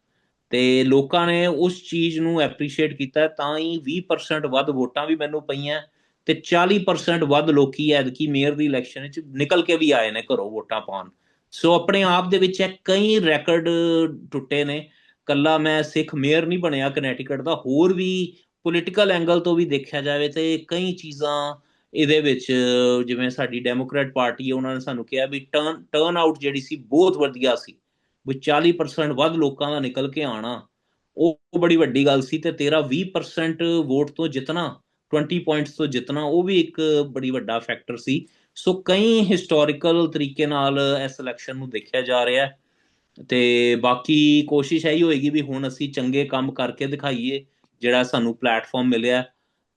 ਤੇ ਲੋਕਾਂ ਨੇ ਉਸ ਚੀਜ਼ ਨੂੰ ਐਪਰੀਸ਼ੀਏਟ ਕੀਤਾ, ਤਾਂ ਹੀ 20% ਵੱਧ ਵੋਟਾਂ ਵੀ ਮੈਨੂੰ ਪਈਆਂ ਤੇ 40% ਵੱਧ ਲੋਕੀ ਐਤਕੀ ਮੇਅਰ ਦੀ ਇਲੈਕਸ਼ਨ ਵਿੱਚ ਨਿਕਲ ਕੇ ਵੀ ਆਏ ਨੇ ਘਰੋਂ ਵੋਟਾਂ ਪਾਉਣ। ਸੋ ਆਪਣੇ ਆਪ ਦੇ ਵਿੱਚ ਇਹ ਕਈ ਰੈਕਰਡ ਟੁੱਟੇ ਨੇ। ਕੱਲਾ ਮੈਂ ਸਿੱਖ ਮੇਅਰ ਨਹੀਂ ਬਣਿਆ ਕਨੈਟੀਕਟ ਦਾ, ਹੋਰ ਵੀ ਪੋਲੀਟੀਕਲ ਐਂਗਲ ਤੋਂ ਵੀ ਦੇਖਿਆ ਜਾਵੇ ਤੇ ਕਈ ਚੀਜ਼ਾਂ ਇਹਦੇ ਵਿੱਚ, ਜਿਵੇਂ ਸਾਡੀ ਡੈਮੋਕ੍ਰੇਟ ਪਾਰਟੀ ਹੈ, ਉਹਨਾਂ ਨੇ ਸਾਨੂੰ ਕਿਹਾ ਵੀ ਟਰਨ ਆਊਟ ਜਿਹੜੀ ਸੀ ਬਹੁਤ ਵਧੀਆ ਸੀ, ਵੀ 40% ਵੱਧ ਲੋਕਾਂ ਦਾ ਨਿਕਲ ਕੇ ਆਣਾ ਉਹ ਬੜੀ ਵੱਡੀ ਗੱਲ ਸੀ। ਤੇ ਤੇਰਾ 20% ਵੋਟ ਤੋਂ ਜਿੱਤਣਾ, 20 ਪੁਆਇੰਟਸ ਤੋਂ ਜਿੱਤਣਾ, ਉਹ ਵੀ ਇੱਕ ਬੜੀ ਵੱਡਾ ਫੈਕਟਰ ਸੀ। ਸੋ ਕਈ ਹਿਸਟੋਰੀਕਲ ਤਰੀਕੇ ਨਾਲ ਇਸ ਇਲੈਕਸ਼ਨ ਨੂੰ ਦੇਖਿਆ ਜਾ ਰਿਹਾ ਹੈ। ਤੇ ਬਾਕੀ ਕੋਸ਼ਿਸ਼ ਇਹੀ ਹੋਏਗੀ ਵੀ ਹੁਣ ਅਸੀਂ ਚੰਗੇ ਕੰਮ ਕਰਕੇ ਦਿਖਾਈਏ ਜਿਹੜਾ ਸਾਨੂੰ ਪਲੇਟਫਾਰਮ ਮਿਲਿਆ,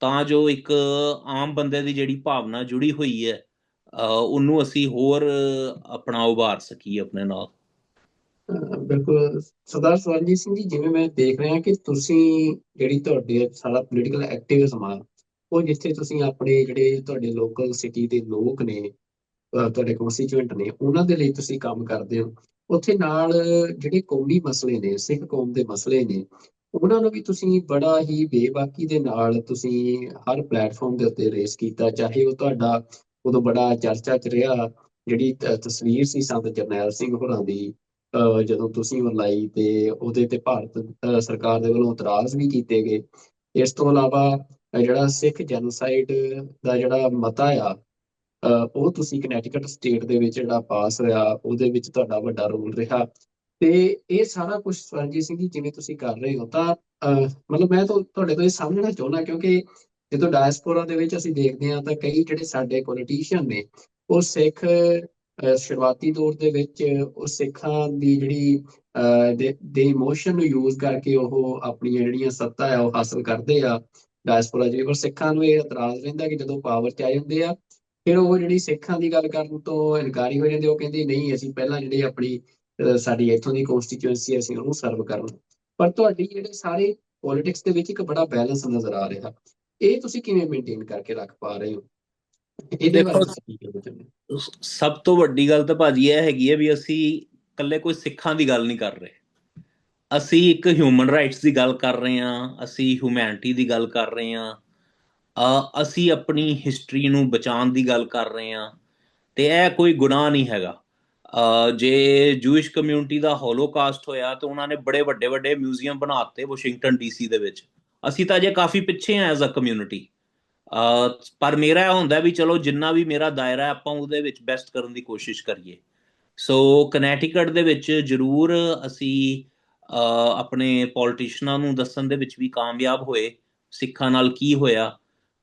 ਤਾਂ ਜੋ ਇੱਕ ਆਮ ਬੰਦੇ ਦੀ ਜਿਹੜੀ ਭਾਵਨਾ ਜੁੜੀ ਹੋਈ ਹੈ ਉਹਨੂੰ ਅਸੀਂ ਹੋਰ ਆਪਣਾ ਉਭਾਰ ਸਕੀਏ ਆਪਣੇ ਨਾਲ। ਬਿਲਕੁਲ ਸਰਦਾਰ ਸਵਰਨਜੀਤ ਸਿੰਘ ਜੀ, ਜਿਵੇਂ ਮੈਂ ਦੇਖ ਰਿਹਾ ਕਿ ਤੁਸੀਂ ਜਿਹੜੀ ਤੁਹਾਡੇ ਸਾਰਾ ਪੋਲੀਟੀਕਲ ਐਕਟਿਵਿਜ਼ਮ ਆ, ਉਹ ਜਿੱਥੇ ਤੁਸੀਂ ਆਪਣੇ ਜਿਹੜੇ ਤੁਹਾਡੇ ਲੋਕਲ ਸਿਟੀ ਦੇ ਲੋਕ ਨੇ, ਤੁਹਾਡੇ ਕਨਸਟੀਚੁਐਂਟ ਨੇ, ਉਹਨਾਂ ਦੇ ਲਈ ਤੁਸੀਂ ਕੰਮ ਕਰਦੇ ਹੋ, ਉੱਥੇ ਨਾਲ ਜਿਹੜੇ ਕੌਮੀ ਮਸਲੇ ਨੇ, ਸਿੱਖ ਕੌਮ ਦੇ ਮਸਲੇ ਨੇ, ਉਹਨਾਂ ਨੂੰ ਵੀ ਤੁਸੀਂ ਬੜਾ ਹੀ ਬੇਬਾਕੀ ਦੇ ਨਾਲ ਤੁਸੀਂ ਹਰ ਪਲੇਟਫਾਰਮ ਦੇ ਉੱਤੇ ਰੇਸ ਕੀਤਾ। ਚਾਹੇ ਉਹ ਤੁਹਾਡਾ ਉਦੋਂ ਬੜਾ ਚਰਚਾ 'ਚ ਰਿਹਾ ਜਿਹੜੀ ਤਸਵੀਰ ਸੀ ਸੰਤ ਜਰਨੈਲ ਸਿੰਘ ਹੋਰਾਂ ਦੀ, ਜਦੋਂ ਤੁਸੀਂ ਉਹ ਲਾਈ ਤੇ ਉਹਦੇ ਤੇ ਭਾਰਤ ਸਰਕਾਰ ਦੇ ਵੱਲੋਂ ਇਤਰਾਜ਼ ਵੀ ਕੀਤੇ ਗਏ। ਇਸ ਤੋਂ ਇਲਾਵਾ ਜਿਹੜਾ ਸਿੱਖ ਜੈਨੋਸਾਈਡ ਦਾ ਜਿਹੜਾ ਮਤਾ ਆ, ਉਹ ਤੁਸੀਂ ਕਨੈਟੀਕਟ ਸਟੇਟ ਦੇ ਵਿੱਚ ਜਿਹੜਾ ਪਾਸ ਹੋਇਆ, ਉਹਦੇ ਵਿੱਚ ਤੁਹਾਡਾ ਵੱਡਾ ਰੋਲ ਰਿਹਾ। ਤੇ ਇਹ ਸਾਰਾ ਕੁਝ ਸਵਰਨਜੀਤ ਸਿੰਘ ਜੀ ਜਿਵੇਂ ਤੁਸੀਂ ਕਰ ਰਹੇ ਹੋ, ਤਾਂ ਮਤਲਬ ਮੈਂ ਤਾਂ ਤੁਹਾਡੇ ਤੋਂ ਇਹ ਸਮਝਣਾ ਚਾਹੁੰਦਾ, ਕਿਉਂਕਿ ਜਦੋਂ ਡਾਇਸਪੋਰਾ ਦੇ ਵਿੱਚ ਅਸੀਂ ਦੇਖਦੇ ਹਾਂ ਤਾਂ ਕਈ ਜਿਹੜੇ ਸਾਡੇ ਪੋਲੀਟੀਸ਼ੀਅਨ ਨੇ, ਉਹ ਸਿੱਖ ਸ਼ੁਰੂਆਤੀ ਦੌਰ ਦੇ ਵਿੱਚ ਉਹ ਸਿੱਖਾਂ ਦੀ ਜਿਹੜੀ ਦੇ ਇਮੋਸ਼ਨ ਨੂੰ ਯੂਜ਼ ਕਰਕੇ ਉਹ ਆਪਣੀਆਂ ਜਿਹੜੀਆਂ ਸੱਤਾ ਆ ਉਹ ਹਾਸਲ ਕਰਦੇ ਆ ਡਾਇਸਪੋਰਾ 'ਚ। ਪਰ ਸਿੱਖਾਂ ਨੂੰ ਇਹ ਇਤਰਾਜ਼ ਰਹਿੰਦਾ ਕਿ ਜਦੋਂ ਪਾਵਰ 'ਚ ਆ ਜਾਂਦੇ ਆ, ਫਿਰ ਉਹ ਜਿਹੜੀ ਸਿੱਖਾਂ ਦੀ ਗੱਲ ਕਰਨ ਤੋਂ ਇਨਕਾਰੀ ਹੋ ਜਾਂਦੇ। ਉਹ ਕਹਿੰਦੇ ਨਹੀਂ, ਅਸੀਂ ਪਹਿਲਾਂ ਜਿਹੜੀ ਆਪਣੀ ਸਾਡੀ ਇੱਥੋਂ ਦੀ ਕੌਂਸਟੀਚੁਐਂਸੀ ਅਸੀਂ ਉਹਨੂੰ ਸਰਵ ਕਰਨ। ਪਰ ਤੁਹਾਡੀ ਜਿਹੜੇ ਸਾਰੇ ਪੋਲਿਟਿਕਸ ਦੇ ਵਿੱਚ ਇੱਕ ਬੜਾ ਬੈਲੈਂਸ ਨਜ਼ਰ ਆ ਰਿਹਾ, ਇਹ ਤੁਸੀਂ ਕਿਵੇਂ ਮੇਨਟੇਨ ਕਰਕੇ ਰੱਖ ਪਾ ਰਹੇ ਹੋ? ਇਹਦੇ ਬਾਰੇ ਦੇਖੋ, ਤੁਸੀਂ ਕੀ ਕਹਿਣਾ ਚਾਹੁੰਦੇ ਹੋ? ਸਭ ਤੋਂ ਵੱਡੀ ਗੱਲ ਤਾਂ ਭਾਜੀ ਇਹ ਹੈਗੀ ਹੈ ਵੀ ਅਸੀਂ ਇਕੱਲੇ ਕੋਈ ਸਿੱਖਾਂ ਦੀ ਗੱਲ ਨਹੀਂ ਕਰ ਰਹੇ, ਅਸੀਂ ਇੱਕ ਹਿਊਮਨ ਰਾਈਟਸ ਦੀ ਗੱਲ ਕਰ ਰਹੇ ਹਾਂ, ਅਸੀਂ ਹਿਊਮੈਨਿਟੀ ਦੀ ਗੱਲ ਕਰ ਰਹੇ ਹਾਂ, ਅਸੀਂ ਆਪਣੀ ਹਿਸਟਰੀ ਨੂੰ ਬਚਾਉਣ ਦੀ ਗੱਲ ਕਰ ਰਹੇ ਹਾਂ। ਤੇ ਇਹ ਕੋਈ ਗੁਨਾਹ ਨਹੀਂ ਹੈਗਾ। ਜੇ ਜੂਇਸ਼ ਕਮਿਊਨਿਟੀ ਦਾ ਹੋਲੋਕਾਸਟ ਹੋਇਆ ਤਾਂ ਉਹਨਾਂ ਨੇ ਬੜੇ ਵੱਡੇ ਵੱਡੇ ਮਿਊਜ਼ੀਅਮ ਬਣਾਤੇ ਵਾਸ਼ਿੰਗਟਨ ਡੀਸੀ ਦੇ ਵਿੱਚ, ਅਸੀਂ ਤਾਂ ਅਜੇ ਕਾਫੀ ਪਿੱਛੇ ਹਾਂ ਐਜ਼ ਅ ਕਮਿਊਨਿਟੀ। ਪਰ ਮੇਰਾ ਇਹ ਹੁੰਦਾ ਵੀ ਚਲੋ ਜਿੰਨਾ ਵੀ ਮੇਰਾ ਦਾਇਰਾ ਆਪਾਂ ਉਹਦੇ ਵਿੱਚ ਬੈਸਟ ਕਰਨ ਦੀ ਕੋਸ਼ਿਸ਼ ਕਰੀਏ। ਸੋ ਕਨੈਟੀਕਟ ਦੇ ਵਿੱਚ ਜ਼ਰੂਰ ਅਸੀਂ ਆਪਣੇ ਪੋਲੀਟੀਸ਼ੀਅਨਾਂ ਨੂੰ ਦੱਸਣ ਦੇ ਵਿੱਚ ਵੀ ਕਾਮਯਾਬ ਹੋਏ ਸਿੱਖਾਂ ਨਾਲ ਕੀ ਹੋਇਆ।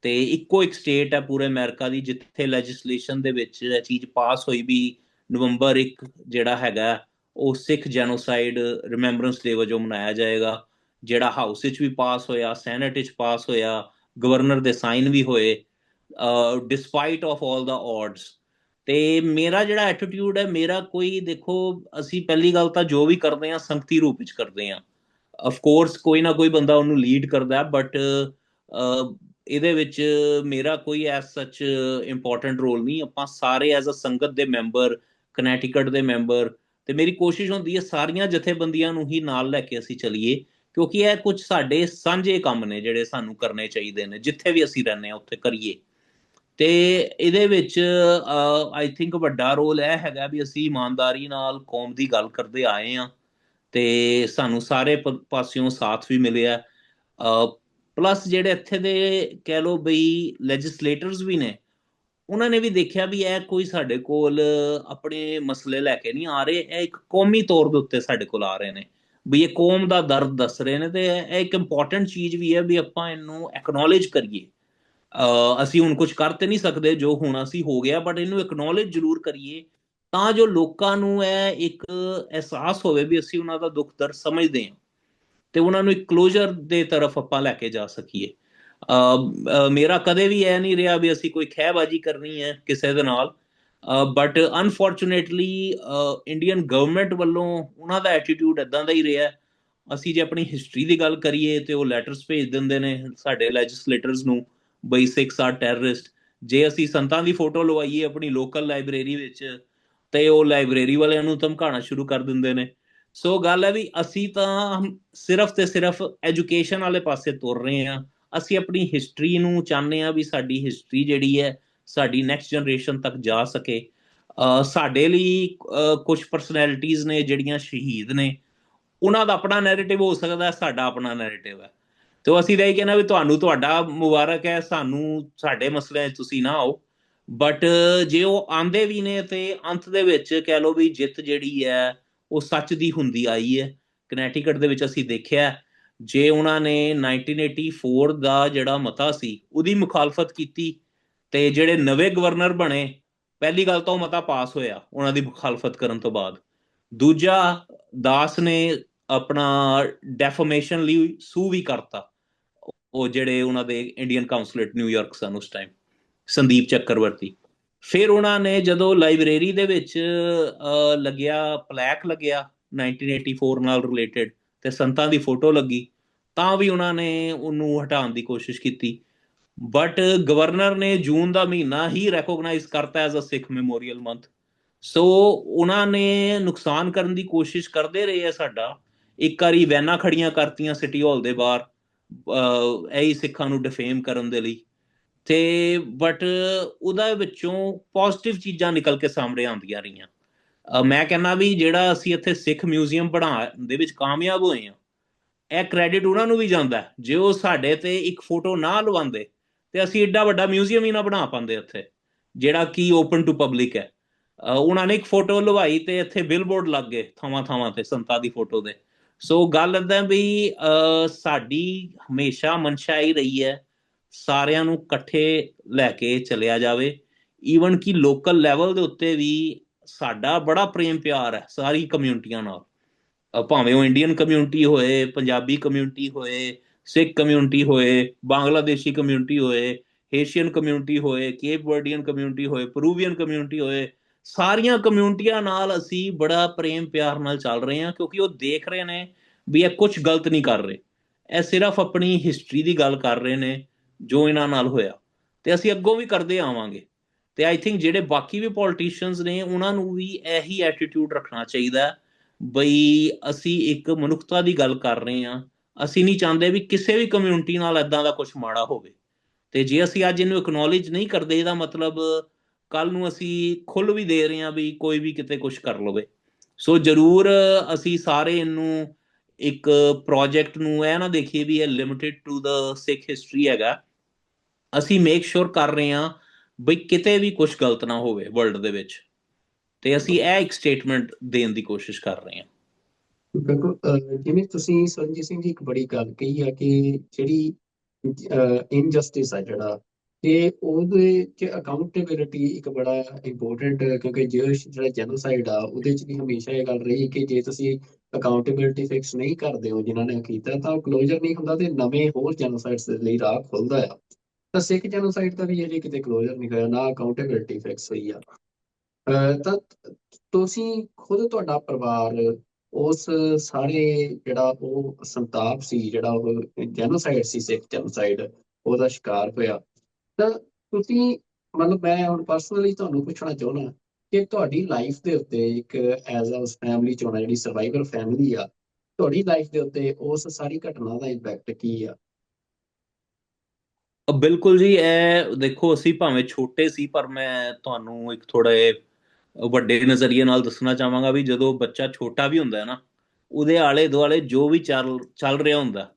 ਤੇ ਇੱਕੋ ਇੱਕ ਸਟੇਟ ਹੈ ਪੂਰੇ ਅਮਰੀਕਾ ਦੀ ਜਿੱਥੇ ਲੈਜਿਸਲੇਸ਼ਨ ਦੇ ਵਿੱਚ ਇਹ ਚੀਜ਼ ਪਾਸ ਹੋਈ ਵੀ ਨਵੰਬਰ 1 ਜਿਹੜਾ ਹੈਗਾ ਉਹ ਸਿੱਖ ਜੈਨੋਸਾਈਡ ਰਿਮੈਂਬਰੈਂਸ ਡੇ ਵਜੋਂ ਮਨਾਇਆ ਜਾਏਗਾ, ਜਿਹੜਾ ਹਾਊਸ ਵਿੱਚ ਵੀ ਪਾਸ ਹੋਇਆ, ਸੈਨੇਟ ਵਿੱਚ ਪਾਸ ਹੋਇਆ, ਗਵਰਨਰ ਦੇ ਸਾਈਨ ਵੀ ਹੋਏ despite of all the odds. ਤੇ ਮੇਰਾ ਜਿਹੜਾ ਐਟੀਟਿਊਡ ਹੈ, ਮੇਰਾ ਕੋਈ ਦੇਖੋ, ਅਸੀਂ ਪਹਿਲੀ ਗੱਲ ਤਾਂ ਜੋ ਵੀ ਕਰਦੇ ਹਾਂ ਸੰਗਤੀ ਰੂਪ ਵਿੱਚ ਕਰਦੇ ਹਾਂ। ਆਫ ਕੋਰਸ ਕੋਈ ਨਾ ਕੋਈ ਬੰਦਾ ਉਹਨੂੰ ਲੀਡ ਕਰਦਾ, ਬਟ ਇਹਦੇ ਵਿੱਚ ਮੇਰਾ ਕੋਈ ਐਸ ਸੱਚ ਇੰਪੋਰਟੈਂਟ ਰੋਲ ਨਹੀਂ। ਆਪਾਂ ਸਾਰੇ ਐਜ਼ ਅ ਸੰਗਤ ਦੇ ਮੈਂਬਰ, ਕਨੈਟੀਕਟ ਦੇ ਮੈਂਬਰ, ਤੇ ਮੇਰੀ ਕੋਸ਼ਿਸ਼ ਹੁੰਦੀ ਹੈ ਸਾਰੀਆਂ ਜਥੇਬੰਦੀਆਂ ਨੂੰ ਹੀ ਨਾਲ ਲੈ ਕੇ ਅਸੀਂ ਚੱਲੀਏ, ਕਿਉਂਕਿ ਇਹ ਕੁਝ ਸਾਡੇ ਸਾਂਝੇ ਕੰਮ ਨੇ ਜਿਹੜੇ ਸਾਨੂੰ ਕਰਨੇ ਚਾਹੀਦੇ ਨੇ, ਜਿੱਥੇ ਵੀ ਅਸੀਂ ਰਹਿੰਦੇ ਹਾਂ ਉੱਥੇ ਕਰੀਏ। ਤੇ ਇਹਦੇ ਵਿੱਚ ਆਈ ਥਿੰਕ ਵੱਡਾ ਰੋਲ ਇਹ ਹੈਗਾ ਵੀ ਅਸੀਂ ਇਮਾਨਦਾਰੀ ਨਾਲ ਕੌਮ ਦੀ ਗੱਲ ਕਰਦੇ ਆਏ ਹਾਂ ਤੇ ਸਾਨੂੰ ਸਾਰੇ ਪਾਸਿਓਂ ਸਾਥ ਵੀ ਮਿਲਿਆ। ਪਲੱਸ ਜਿਹੜੇ ਇੱਥੇ ਦੇ ਕਹਿ ਲਓ ਬਈ ਲੈਜਿਸਲੇਟਰਸ ਵੀ ਨੇ, ਉਹਨਾਂ ਨੇ ਵੀ ਦੇਖਿਆ ਵੀ ਇਹ ਕੋਈ ਸਾਡੇ ਕੋਲ ਆਪਣੇ ਮਸਲੇ ਲੈ ਕੇ ਨਹੀਂ ਆ ਰਹੇ, ਇਹ ਇੱਕ ਕੌਮੀ ਤੌਰ ਦੇ ਉੱਤੇ ਸਾਡੇ ਕੋਲ ਆ ਰਹੇ ਨੇ, ਵੀ ਇਹ ਕੌਮ ਦਾ ਦਰਦ ਦੱਸ ਰਹੇ ਨੇ, ਤੇ ਇਹ ਇੱਕ ਇੰਪੋਰਟੈਂਟ ਚੀਜ਼ ਵੀ ਹੈ ਵੀ ਆਪਾਂ ਇਹਨੂੰ ਐਕਨੋਲੇਜ ਕਰੀਏ। ਅਸੀਂ ਹੁਣ ਕੁਝ ਕਰ ਤੇ ਨਹੀਂ ਸਕਦੇ, ਜੋ ਹੋਣਾ ਸੀ ਹੋ ਗਿਆ, ਬਟ ਇਹਨੂੰ ਐਕਨੋਲੇਜ ਜ਼ਰੂਰ ਕਰੀਏ, ਤਾਂ ਜੋ ਲੋਕਾਂ ਨੂੰ ਇਹ ਇੱਕ ਅਹਿਸਾਸ ਹੋਵੇ ਵੀ ਅਸੀਂ ਉਹਨਾਂ ਦਾ ਦੁੱਖ ਦਰਦ ਸਮਝਦੇ ਹਾਂ, ਤੇ ਉਹਨਾਂ ਨੂੰ ਇੱਕ ਕਲੋਜ਼ਰ ਦੇ ਤਰਫ ਆਪਾਂ ਲੈ ਕੇ ਜਾ ਸਕੀਏ। ਮੇਰਾ ਕਦੇ ਵੀ ਇਹ ਨਹੀਂ ਰਿਹਾ ਵੀ ਅਸੀਂ ਕੋਈ ਖਹਿਬਾਜ਼ੀ ਕਰਨੀ ਹੈ ਕਿਸੇ ਦੇ ਨਾਲ, ਬਟ ਅਨਫੋਰਚੂਨੇਟਲੀ ਇੰਡੀਅਨ ਗਵਰਨਮੈਂਟ ਵੱਲੋਂ ਉਹਨਾਂ ਦਾ ਐਟੀਟਿਊਡ ਇਦਾਂ ਦਾ ਹੀ ਰਿਹਾ। ਅਸੀਂ ਜੇ ਆਪਣੀ ਹਿਸਟਰੀ ਦੀ ਗੱਲ ਕਰੀਏ ਤੇ ਉਹ ਲੈਟਰਸ ਭੇਜ ਦਿੰਦੇ ਨੇ ਸਾਡੇ ਲੈਜਿਸਲੇਟਰਸ ਨੂੰ, ਬਈ ਸਿੱਖਸ ਆਰ ਟੈਰਰਿਸਟ। ਜੇ ਅਸੀਂ ਸੰਤਾਂ ਦੀ ਫੋਟੋ ਲਵਾਈਏ ਆਪਣੀ ਲੋਕਲ ਲਾਇਬ੍ਰੇਰੀ ਵਿੱਚ, ਤੇ ਉਹ ਲਾਇਬ੍ਰੇਰੀ ਵਾਲਿਆਂ ਨੂੰ ਧਮਕਾਉਣਾ ਸ਼ੁਰੂ ਕਰ ਦਿੰਦੇ ਨੇ। ਸੋ ਗੱਲ ਹੈ ਵੀ ਅਸੀਂ ਤਾਂ ਸਿਰਫ ਤੇ ਸਿਰਫ ਐਜੂਕੇਸ਼ਨ ਵਾਲੇ ਪਾਸੇ ਤੁਰ ਰਹੇ ਹਾਂ। ਅਸੀਂ ਆਪਣੀ ਹਿਸਟਰੀ ਨੂੰ ਚਾਹੁੰਦੇ ਹਾਂ ਵੀ ਸਾਡੀ ਹਿਸਟਰੀ ਜਿਹੜੀ ਹੈ ਸਾਡੀ ਨੈਕਸਟ ਜਨਰੇਸ਼ਨ ਤੱਕ ਜਾ ਸਕੇ। ਸਾਡੇ ਲਈ ਕੁਝ ਪਰਸਨੈਲਿਟੀਜ਼ ਨੇ ਜਿਹੜੀਆਂ ਸ਼ਹੀਦ ਨੇ, ਉਹਨਾਂ ਦਾ ਆਪਣਾ ਨੈਰੇਟਿਵ ਹੋ ਸਕਦਾ, ਸਾਡਾ ਆਪਣਾ ਨੈਰੇਟਿਵ ਹੈ। ਤੇ ਅਸੀਂ ਤਾਂ ਇਹ ਕਹਿੰਦਾ ਵੀ ਤੁਹਾਨੂੰ ਤੁਹਾਡਾ ਮੁਬਾਰਕ ਹੈ, ਸਾਨੂੰ ਸਾਡੇ ਮਸਲਿਆਂ 'ਚ ਤੁਸੀਂ ਨਾ ਆਓ। ਬਟ ਜੇ ਉਹ ਆਂਦੇ ਵੀ ਨੇ ਤੇ ਅੰਤ ਦੇ ਵਿੱਚ ਕਹਿ ਲਓ ਵੀ ਜਿੱਤ ਜਿਹੜੀ ਹੈ ਉਹ ਸੱਚ ਦੀ ਹੁੰਦੀ ਆਈ ਹੈ। ਕਨੈਟੀਕਟ ਦੇ ਵਿੱਚ ਅਸੀਂ ਦੇਖਿਆ, ਜੇ ਉਹਨਾਂ ਨੇ 1984 ਦਾ ਜਿਹੜਾ ਮਤਾ ਸੀ ਉਹਦੀ ਮੁਖਾਲਫਤ ਕੀਤੀ, ਤੇ ਜਿਹੜੇ ਨਵੇਂ ਗਵਰਨਰ ਬਣੇ, ਪਹਿਲੀ ਗੱਲ ਤਾਂ ਉਹ ਮਤਾ ਪਾਸ ਹੋਇਆ ਉਹਨਾਂ ਦੀ ਮੁਖਾਲਫਤ ਕਰਨ ਤੋਂ ਬਾਅਦ। ਦੂਜਾ, ਦਾਸ ਨੇ ਆਪਣਾ ਡੈਫੋਮੇਸ਼ਨ ਲਈ ਸੂ ਵੀ ਕਰਤਾ, ਉਹ ਜਿਹੜੇ ਉਹਨਾਂ ਦੇ ਇੰਡੀਅਨ ਕਾਉਂਸਲੇਟ ਨਿਊਯਾਰਕ ਸਨ ਉਸ ਟਾਈਮ, ਸੰਦੀਪ ਚੱਕਰਵਰਤੀ। ਫਿਰ ਉਹਨਾਂ ਨੇ ਜਦੋਂ ਲਾਇਬ੍ਰੇਰੀ ਦੇ ਵਿੱਚ ਲੱਗਿਆ ਪਲੈਕ ਲੱਗਿਆ 1984 ਨਾਲ ਰਿਲੇਟਡ, ਤੇ ਸੰਤਾਂ ਦੀ ਫੋਟੋ ਲੱਗੀ, ਤਾਂ ਵੀ ਉਹਨਾਂ ਨੇ ਉਹਨੂੰ ਹਟਾਉਣ ਦੀ ਕੋਸ਼ਿਸ਼ ਕੀਤੀ। ਬਟ ਗਵਰਨਰ ਨੇ ਜੂਨ ਦਾ ਮਹੀਨਾ ਹੀ ਰੈਕੋਗਨਾਈਜ਼ ਕਰਤਾ as a Sikh memorial month. So ਉਹਨਾਂ ਨੇ ਨੁਕਸਾਨ ਕਰਨ ਦੀ ਕੋਸ਼ਿਸ਼ ਕਰਦੇ ਰਹੇ ਆ ਸਾਡਾ। ਇੱਕ ਵਾਰੀ ਵੈਨਾਂ ਖੜੀਆਂ ਕਰਤੀਆਂ ਸਿਟੀ ਹਾਲ ਦੇ ਬਾਹਰ, ਇਹੀ ਸਿੱਖਾਂ ਨੂੰ ਡਿਫੇਮ ਕਰਨ ਦੇ ਲਈ। ਤੇ ਬਟ ਉਹਦਾ ਵਿੱਚੋਂ ਪੋਜ਼ਿਟਿਵ ਚੀਜ਼ਾਂ ਨਿਕਲ ਕੇ ਸਾਹਮਣੇ ਆਉਂਦੀਆਂ ਰਹੀਆਂ। ਮੈਂ ਕਹਿੰਦਾ ਵੀ ਜਿਹੜਾ ਅਸੀਂ ਇੱਥੇ ਸਿੱਖ ਮਿਊਜ਼ੀਅਮ ਬਣਾਉਣ ਦੇ ਵਿੱਚ ਕਾਮਯਾਬ ਹੋਏ ਹਾਂ, ਇਹ ਕ੍ਰੈਡਿਟ ਉਹਨਾਂ ਨੂੰ ਵੀ ਜਾਂਦਾ। ਜੇ ਉਹ ਸਾਡੇ ਤੇ ਇੱਕ ਫੋਟੋ ਨਾ ਲਵਾਉਂਦੇ ਤੇ ਅਸੀਂ ਏਡਾ ਵੱਡਾ ਮਿਊਜ਼ੀਅਮ ਹੀ ਨਾ ਬਣਾ ਪਾਉਂਦੇ ਇੱਥੇ, ਜਿਹੜਾ ਕਿ ਓਪਨ ਟੂ ਪਬਲਿਕ ਹੈ। ਉਹਨਾਂ ਨੇ ਇੱਕ ਫੋਟੋ ਲਵਾਈ ਤੇ ਇੱਥੇ ਬਿਲਬੋਰਡ ਲੱਗ ਗਏ ਥਾਵਾਂ ਥਾਵਾਂ ਤੇ ਸੰਤਾਂ ਦੀ ਫੋਟੋ ਦੇ। ਸੋ ਗੱਲ ਏਦਾਂ ਵੀ ਸਾਡੀ ਹਮੇਸ਼ਾ ਮਨਸ਼ਾ ਹੀ ਰਹੀ ਹੈ ਸਾਰਿਆਂ ਨੂੰ ਇਕੱਠੇ ਲੈ ਕੇ ਚੱਲਿਆ ਜਾਵੇ। ਈਵਨ ਕਿ ਲੋਕਲ ਲੈਵਲ ਦੇ ਉੱਤੇ ਵੀ ਸਾਡਾ ਬੜਾ ਪ੍ਰੇਮ ਪਿਆਰ ਹੈ ਸਾਰੀ ਕਮਿਊਨਿਟੀਆਂ ਨਾਲ, ਭਾਵੇਂ ਉਹ ਇੰਡੀਅਨ ਕਮਿਊਨਿਟੀ ਹੋਏ, ਪੰਜਾਬੀ ਕਮਿਊਨਿਟੀ ਹੋਏ, ਸਿੱਖ ਕਮਿਊਨਿਟੀ ਹੋਏ, ਬਾਂਗਲਾਦੇਸ਼ੀ ਕਮਿਊਨਿਟੀ ਹੋਏ, ਏਸ਼ੀਅਨ ਕਮਿਊਨਿਟੀ ਹੋਏ, ਕੇਪ ਵਰਡੀਅਨ ਕਮਿਊਨਿਟੀ ਹੋਏ, ਪਰੂਵੀਅਨ ਕਮਿਊਨਿਟੀ ਹੋਏ। ਸਾਰੀਆਂ ਕਮਿਊਨਿਟੀਆਂ ਨਾਲ ਅਸੀਂ ਬੜਾ ਪ੍ਰੇਮ ਪਿਆਰ ਨਾਲ ਚੱਲ ਰਹੇ ਹਾਂ, ਕਿਉਂਕਿ ਉਹ ਦੇਖ ਰਹੇ ਨੇ ਵੀ ਇਹ ਕੁਝ ਗਲਤ ਨਹੀਂ ਕਰ ਰਹੇ, ਇਹ ਸਿਰਫ ਆਪਣੀ ਹਿਸਟਰੀ ਦੀ ਗੱਲ ਕਰ ਰਹੇ ਨੇ ਜੋ ਇਹਨਾਂ ਨਾਲ ਹੋਇਆ, ਤੇ ਅਸੀਂ ਅੱਗੋਂ ਵੀ ਕਰਦੇ ਆਵਾਂਗੇ। ਤੇ ਆਈ ਥਿੰਕ ਜਿਹੜੇ ਬਾਕੀ ਵੀ ਪੋਲੀਟੀਸ਼ੀਅਨਸ ਨੇ ਉਹਨਾਂ ਨੂੰ ਵੀ ਇਹੀ ਐਟੀਟਿਊਡ ਰੱਖਣਾ ਚਾਹੀਦਾ, ਬਈ ਅਸੀਂ ਇੱਕ ਮਨੁੱਖਤਾ ਦੀ ਗੱਲ ਕਰ ਰਹੇ ਹਾਂ। ਅਸੀਂ ਨਹੀਂ ਚਾਹੁੰਦੇ ਵੀ ਕਿਸੇ ਵੀ ਕਮਿਊਨਿਟੀ ਨਾਲ ਇਦਾਂ ਦਾ ਕੁਝ ਮਾੜਾ ਹੋਵੇ। ਤੇ ਜੇ ਅਸੀਂ ਅੱਜ ਇਹਨੂੰ ਐਕਨੋਲੇਜ ਨਹੀਂ ਕਰਦੇ, ਇਹਦਾ ਮਤਲਬ ਕੱਲ ਨੂੰ ਅਸੀਂ ਖੁੱਲ ਵੀ ਦੇ ਰਹੇ ਹਾਂ ਵੀ ਕੋਈ ਵੀ ਕਿਤੇ ਕੁਝ ਕਰ ਲਵੇ। ਸੋ ਜ਼ਰੂਰ ਅਸੀਂ ਸਾਰੇ ਇਹਨੂੰ ਇੱਕ ਪ੍ਰੋਜੈਕਟ ਨੂੰ ਇਹ ਨਾ ਦੇਖੀਏ ਵੀ ਇਹ limited to the Sikh history ਹੈਗਾ। ਅਸੀਂ ਮੇਕ ਸ਼ੋਰ ਕਰ ਰਹੇ ਹਾਂ ਬਈ ਕਿਤੇ ਵੀ ਕੁਝ ਗਲਤ ਨਾ ਹੋਵੇ ਵਰਲਡ ਦੇ ਵਿੱਚ, ਤੇ ਅਸੀਂ ਇਹ ਇੱਕ ਸਟੇਟਮੈਂਟ ਦੇਣ ਦੀ ਕੋਸ਼ਿਸ਼ ਕਰ ਰਹੇ ਹਾਂ। ਬਿਲਕੁਲ, ਜਿਵੇਂ ਤੁਸੀਂ ਸਰਨਜੀਤ ਸਿੰਘ ਜੀ ਇੱਕ ਬੜੀ ਗੱਲ ਕਹੀ ਆ ਕਿ ਜਿਹੜੀ ਇਨਜਸਟਿਸ ਆ ਜਿਹੜਾ, ਤੇ ਉਹਦੇ 'ਚ ਅਕਾਊਂਟੇਬਿਲਿਟੀ ਇੱਕ ਬੜਾ ਇੰਪੋਰਟੈਂਟ, ਕਿਉਂਕਿ ਜਿਹੜਾ ਜੈਨੋਸਾਈਡ ਆ ਉਹਦੇ 'ਚ ਵੀ ਹਮੇਸ਼ਾ ਇਹ ਗੱਲ ਰਹੀ ਕਿ ਜੇ ਤੁਸੀਂ ਅਕਾਊਂਟੇਬਿਲਿਟੀ ਫਿਕਸ ਨਹੀਂ ਕਰਦੇ ਹੋ ਜਿਨ੍ਹਾਂ ਨੇ ਕੀਤਾ, ਤਾਂ ਉਹ ਕਲੋਜ਼ਰ ਨਹੀਂ ਹੁੰਦਾ ਤੇ ਨਵੇਂ ਹੋਰ ਜੈਨੋਸਾਈਡਸ ਦੇ ਲਈ ਰਾਹ ਖੁੱਲਦਾ ਆ। ਤਾਂ ਸਿੱਖ ਜੈਨੋਸਾਈਡ ਦਾ ਵੀ ਇਹ ਕਿਤੇ ਕਲੋਜ਼ਰ ਨਹੀਂ ਹੋਇਆ, ਨਾ ਅਕਾਊਂਟੇਬਿਲਿਟੀ ਫਿਕਸ ਹੋਈ ਆ। ਤਾਂ ਤੁਸੀਂ ਖੁਦ, ਤੁਹਾਡਾ ਪਰਿਵਾਰ ਉਸ ਸਾਰੇ ਜਿਹੜਾ ਉਹ ਸੰਤਾਪ ਸੀ, ਜਿਹੜਾ ਉਹ ਜੈਨੋਸਾਈਡ ਸੀ, ਸਿੱਖ ਜੈਨੋਸਾਈਡ, ਉਹਦਾ ਸ਼ਿਕਾਰ ਹੋਇਆ। ਤਾਂ ਤੁਸੀਂ, ਮਤਲਬ ਮੈਂ ਹੁਣ ਪਰਸਨਲੀ ਤੁਹਾਨੂੰ ਪੁੱਛਣਾ ਚਾਹੁੰਦਾ ਕਿ ਤੁਹਾਡੀ ਲਾਈਫ ਦੇ ਉੱਤੇ ਇੱਕ ਐਜ਼ ਅ ਫੈਮਿਲੀ ਚੋਂ ਜਿਹੜੀ ਸਰਵਾਈਵਰ ਫੈਮਿਲੀ ਆ, ਤੁਹਾਡੀ ਲਾਈਫ ਦੇ ਉੱਤੇ ਉਸ ਸਾਰੀ ਘਟਨਾ ਦਾ ਇੰਪੈਕਟ ਕੀ ਆ? ਬਿਲਕੁਲ ਜੀ, ਇਹ ਦੇਖੋ ਅਸੀਂ ਭਾਵੇਂ ਛੋਟੇ ਸੀ, ਪਰ ਮੈਂ ਤੁਹਾਨੂੰ ਇੱਕ ਥੋੜਾ ਵੱਡੇ ਨਜ਼ਰੀਏ ਨਾਲ ਦੱਸਣਾ ਚਾਹਾਂਗਾ ਵੀ ਜਦੋਂ ਬੱਚਾ ਛੋਟਾ ਵੀ ਹੁੰਦਾ ਹੈ ਨਾ, ਉਹਦੇ ਆਲੇ ਦੁਆਲੇ ਜੋ ਵੀ ਚੱਲ ਚੱਲ ਰਿਹਾ ਹੁੰਦਾ,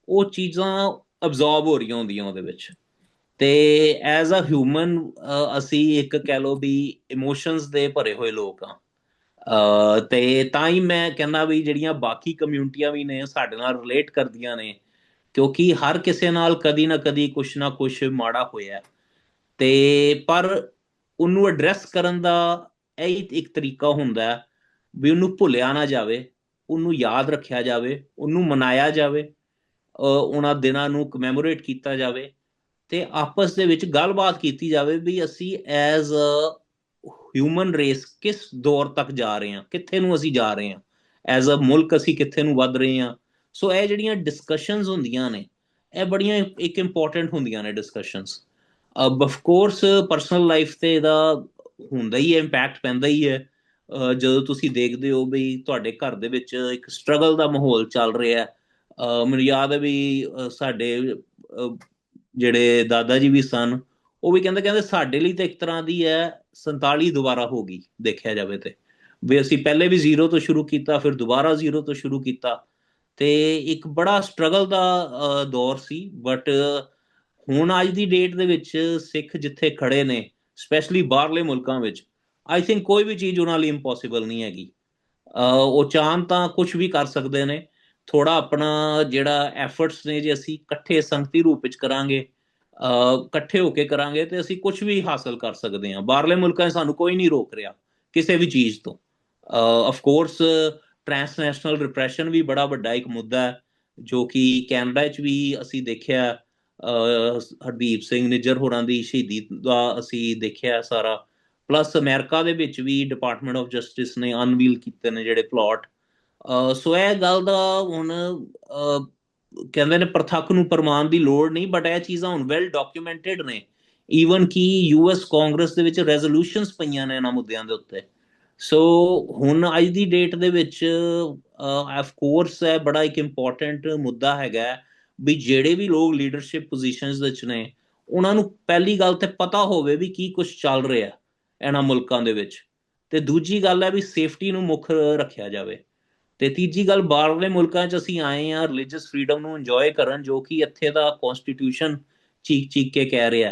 ਉਹ ਚੀਜ਼ਾਂ ਅਬਜ਼ੌਰਬ ਹੋ ਰਹੀਆਂ ਹੁੰਦੀਆਂ ਉਹਦੇ ਵਿੱਚ। ਤੇ ਐਜ਼ ਅ ਹਿਊਮਨ ਅਸੀਂ ਇੱਕ ਕਹਿ ਲਓ ਵੀ ਇਮੋਸ਼ਨਸ ਦੇ ਭਰੇ ਹੋਏ ਲੋਕ ਆ। ਤੇ ਤਾਂ ਹੀ ਮੈਂ ਕਹਿੰਦਾ ਵੀ ਜਿਹੜੀਆਂ ਬਾਕੀ ਕਮਿਊਨਿਟੀਆਂ ਵੀ ਨੇ ਸਾਡੇ ਨਾਲ ਰਿਲੇਟ ਕਰਦੀਆਂ ਨੇ, ਕਿਉਂਕਿ ਹਰ ਕਿਸੇ ਨਾਲ ਕਦੀ ਨਾ ਕੁਛ ਮਾੜਾ ਹੋਇਆ। ਤੇ ਪਰ ਉਹਨੂੰ ਐਡਰੈਸ ਕਰਨ ਦਾ ਇਹ ਇੱਕ ਤਰੀਕਾ ਹੁੰਦਾ ਹੈ ਵੀ ਉਹਨੂੰ ਭੁੱਲਿਆ ਨਾ ਜਾਵੇ, ਉਹਨੂੰ ਯਾਦ ਰੱਖਿਆ ਜਾਵੇ, ਉਹਨੂੰ ਮਨਾਇਆ ਜਾਵੇ, ਉਹਨਾਂ ਦਿਨਾਂ ਨੂੰ ਕਮੈਮੋਰੇਟ ਕੀਤਾ ਜਾਵੇ, ਤੇ ਆਪਸ ਦੇ ਵਿੱਚ ਗੱਲਬਾਤ ਕੀਤੀ ਜਾਵੇ ਵੀ ਅਸੀਂ ਐਜ਼ ਅ ਹਿਊਮਨ ਰੇਸ ਕਿਸ ਦੌਰ ਤੱਕ ਜਾ ਰਹੇ ਹਾਂ, ਕਿੱਥੇ ਨੂੰ ਅਸੀਂ ਜਾ ਰਹੇ ਹਾਂ, ਐਜ਼ ਅ ਮੁਲਕ ਅਸੀਂ ਕਿੱਥੇ ਨੂੰ ਵੱਧ ਰਹੇ ਹਾਂ। ਸੋ ਇਹ ਜਿਹੜੀਆਂ ਡਿਸਕਸ਼ਨਸ ਹੁੰਦੀਆਂ ਨੇ, ਇਹ ਬੜੀਆਂ ਇੱਕ ਇੰਪੋਰਟੈਂਟ ਹੁੰਦੀਆਂ ਨੇ discussions. Of course personal life ਤੇ ਇਹਦਾ ਹੁੰਦਾ ਹੀ ਹੈ, ਇੰਪੈਕਟ ਪੈਂਦਾ ਹੀ ਹੈ। ਜਦੋਂ ਤੁਸੀਂ ਦੇਖਦੇ ਹੋ ਵੀ ਤੁਹਾਡੇ ਘਰ ਦੇ ਵਿੱਚ ਇੱਕ ਸਟਰਗਲ ਦਾ ਮਾਹੌਲ ਚੱਲ ਰਿਹਾ। ਮੈਨੂੰ ਯਾਦ ਹੈ ਵੀ ਸਾਡੇ ਜਿਹੜੇ ਦਾਦਾ ਜੀ ਵੀ ਸਨ, ਉਹ ਵੀ ਕਹਿੰਦੇ ਸਾਡੇ ਲਈ ਤਾਂ ਇੱਕ ਤਰ੍ਹਾਂ ਦੀ ਹੈ 47 ਦੁਬਾਰਾ ਹੋ ਗਈ ਦੇਖਿਆ ਜਾਵੇ ਤੇ, ਵੀ ਅਸੀਂ ਪਹਿਲੇ ਵੀ ਜ਼ੀਰੋ ਤੋਂ ਸ਼ੁਰੂ ਕੀਤਾ, ਫਿਰ ਦੁਬਾਰਾ ਜ਼ੀਰੋ ਤੋਂ ਸ਼ੁਰੂ ਕੀਤਾ। ਤੇ ਇੱਕ ਬੜਾ ਸਟਰਗਲ ਦਾ ਦੌਰ ਸੀ। ਬਟ ਹੁਣ ਅੱਜ ਦੀ ਡੇਟ ਦੇ ਵਿੱਚ ਸਿੱਖ ਜਿੱਥੇ ਖੜੇ ਨੇ, ਸਪੈਸ਼ਲੀ ਬਾਹਰਲੇ ਮੁਲਕਾਂ ਵਿੱਚ, ਆਈ ਥਿੰਕ ਕੋਈ ਵੀ ਚੀਜ਼ ਉਹਨਾਂ ਲਈ ਇੰਪੋਸੀਬਲ ਨਹੀਂ ਹੈਗੀ। ਉਹ ਚਾਹਣ ਤਾਂ ਕੁਝ ਵੀ ਕਰ ਸਕਦੇ ਨੇ। ਥੋੜਾ ਆਪਣਾ ਜਿਹੜਾ ਐਫਰਟਸ ਨੇ, ਜੇ ਅਸੀਂ ਇਕੱਠੇ ਸੰਗਤੀ ਰੂਪ ਵਿੱਚ ਕਰਾਂਗੇ, ਇਕੱਠੇ ਹੋ ਕੇ ਕਰਾਂਗੇ, ਤੇ ਅਸੀਂ ਕੁਝ ਵੀ ਹਾਸਲ ਕਰ ਸਕਦੇ ਹਾਂ। ਬਾਹਰਲੇ ਮੁਲਕਾਂ 'ਚ ਸਾਨੂੰ ਕੋਈ ਨਹੀਂ ਰੋਕ ਰਿਹਾ ਕਿਸੇ ਵੀ ਚੀਜ਼ ਤੋਂ। ਆਫ ਕੋਰਸ ਟ੍ਰਾਂਸਨੈਸ਼ਨਲ ਰਿਪਰੈਸ਼ਨ ਵੀ ਬੜਾ ਵੱਡਾ ਇੱਕ ਮੁੱਦਾ ਹੈ, ਜੋ ਕਿ ਕੈਨੇਡਾ 'ਚ ਵੀ ਅਸੀਂ ਦੇਖਿਆ। ਹਰਦੀਪ ਸਿੰਘ ਨਿੱਜਰ ਹੋਰਾਂ ਦੀ ਸ਼ਹੀਦੀ ਦਾ ਅਸੀਂ ਦੇਖਿਆ ਸਾਰਾ। ਪਲੱਸ ਅਮਰੀਕਾ ਦੇ ਵਿੱਚ ਵੀ ਡਿਪਾਰਟਮੈਂਟ ਆਫ ਜਸਟਿਸ ਨੇ ਅਨਵੀਲ ਕੀਤੇ ਨੇ ਜਿਹੜੇ ਪਲਾਟ। ਸੋ ਇਹ ਗੱਲ ਦਾ ਹੁਣ ਕਹਿੰਦੇ ਨੇ ਪ੍ਰਤੱਖ ਨੂੰ ਪ੍ਰਮਾਣ ਦੀ ਲੋੜ ਨਹੀਂ, ਬਟ ਇਹ ਚੀਜ਼ਾਂ ਹੁਣ ਵੈਲ ਡਾਕੂਮੈਂਟਡ ਨੇ। ਈਵਨ ਕਿ ਯੂਐਸ ਕਾਂਗਰਸ ਦੇ ਵਿੱਚ ਰੈਜ਼ੋਲੂਸ਼ਨਸ ਪਈਆਂ ਨੇ ਇਹਨਾਂ ਮੁੱਦਿਆਂ ਦੇ ਉੱਤੇ। ਸੋ ਹੁਣ ਅੱਜ ਦੀ ਡੇਟ ਦੇ ਵਿੱਚ ਆਫ ਕੋਰਸ ਇਹ ਬੜਾ ਇੱਕ ਇੰਪੋਰਟੈਂਟ ਮੁੱਦਾ ਹੈਗਾ ਵੀ ਜਿਹੜੇ ਵੀ ਲੋਕ ਲੀਡਰਸ਼ਿਪ ਪੋਜੀਸ਼ਨਸ ਵਿੱਚ ਨੇ, ਉਹਨਾਂ ਨੂੰ ਪਹਿਲੀ ਗੱਲ ਤੇ ਪਤਾ ਹੋਵੇ ਵੀ ਕੀ ਕੁਝ ਚੱਲ ਰਿਹਾ ਇਹਨਾਂ ਮੁਲਕਾਂ ਦੇ ਵਿੱਚ। ਤੇ ਦੂਜੀ ਗੱਲ ਹੈ ਵੀ ਸੇਫਟੀ ਨੂੰ ਮੁੱਖ ਰੱਖਿਆ ਜਾਵੇ। ਤੇ ਤੀਜੀ ਗੱਲ, ਬਾਹਰਲੇ ਮੁਲਕਾਂ 'ਚ ਅਸੀਂ ਆਏ ਹਾਂ ਰਿਲੀਜੀਅਸ ਫਰੀਡਮ ਨੂੰ ਇੰਜੋਏ ਕਰਨ, ਜੋ ਕਿ ਇੱਥੇ ਦਾ ਕਨਸਟੀਟਿਊਸ਼ਨ ਚੀਕ ਚੀਕ ਕੇ ਕਹਿ ਰਿਹਾ।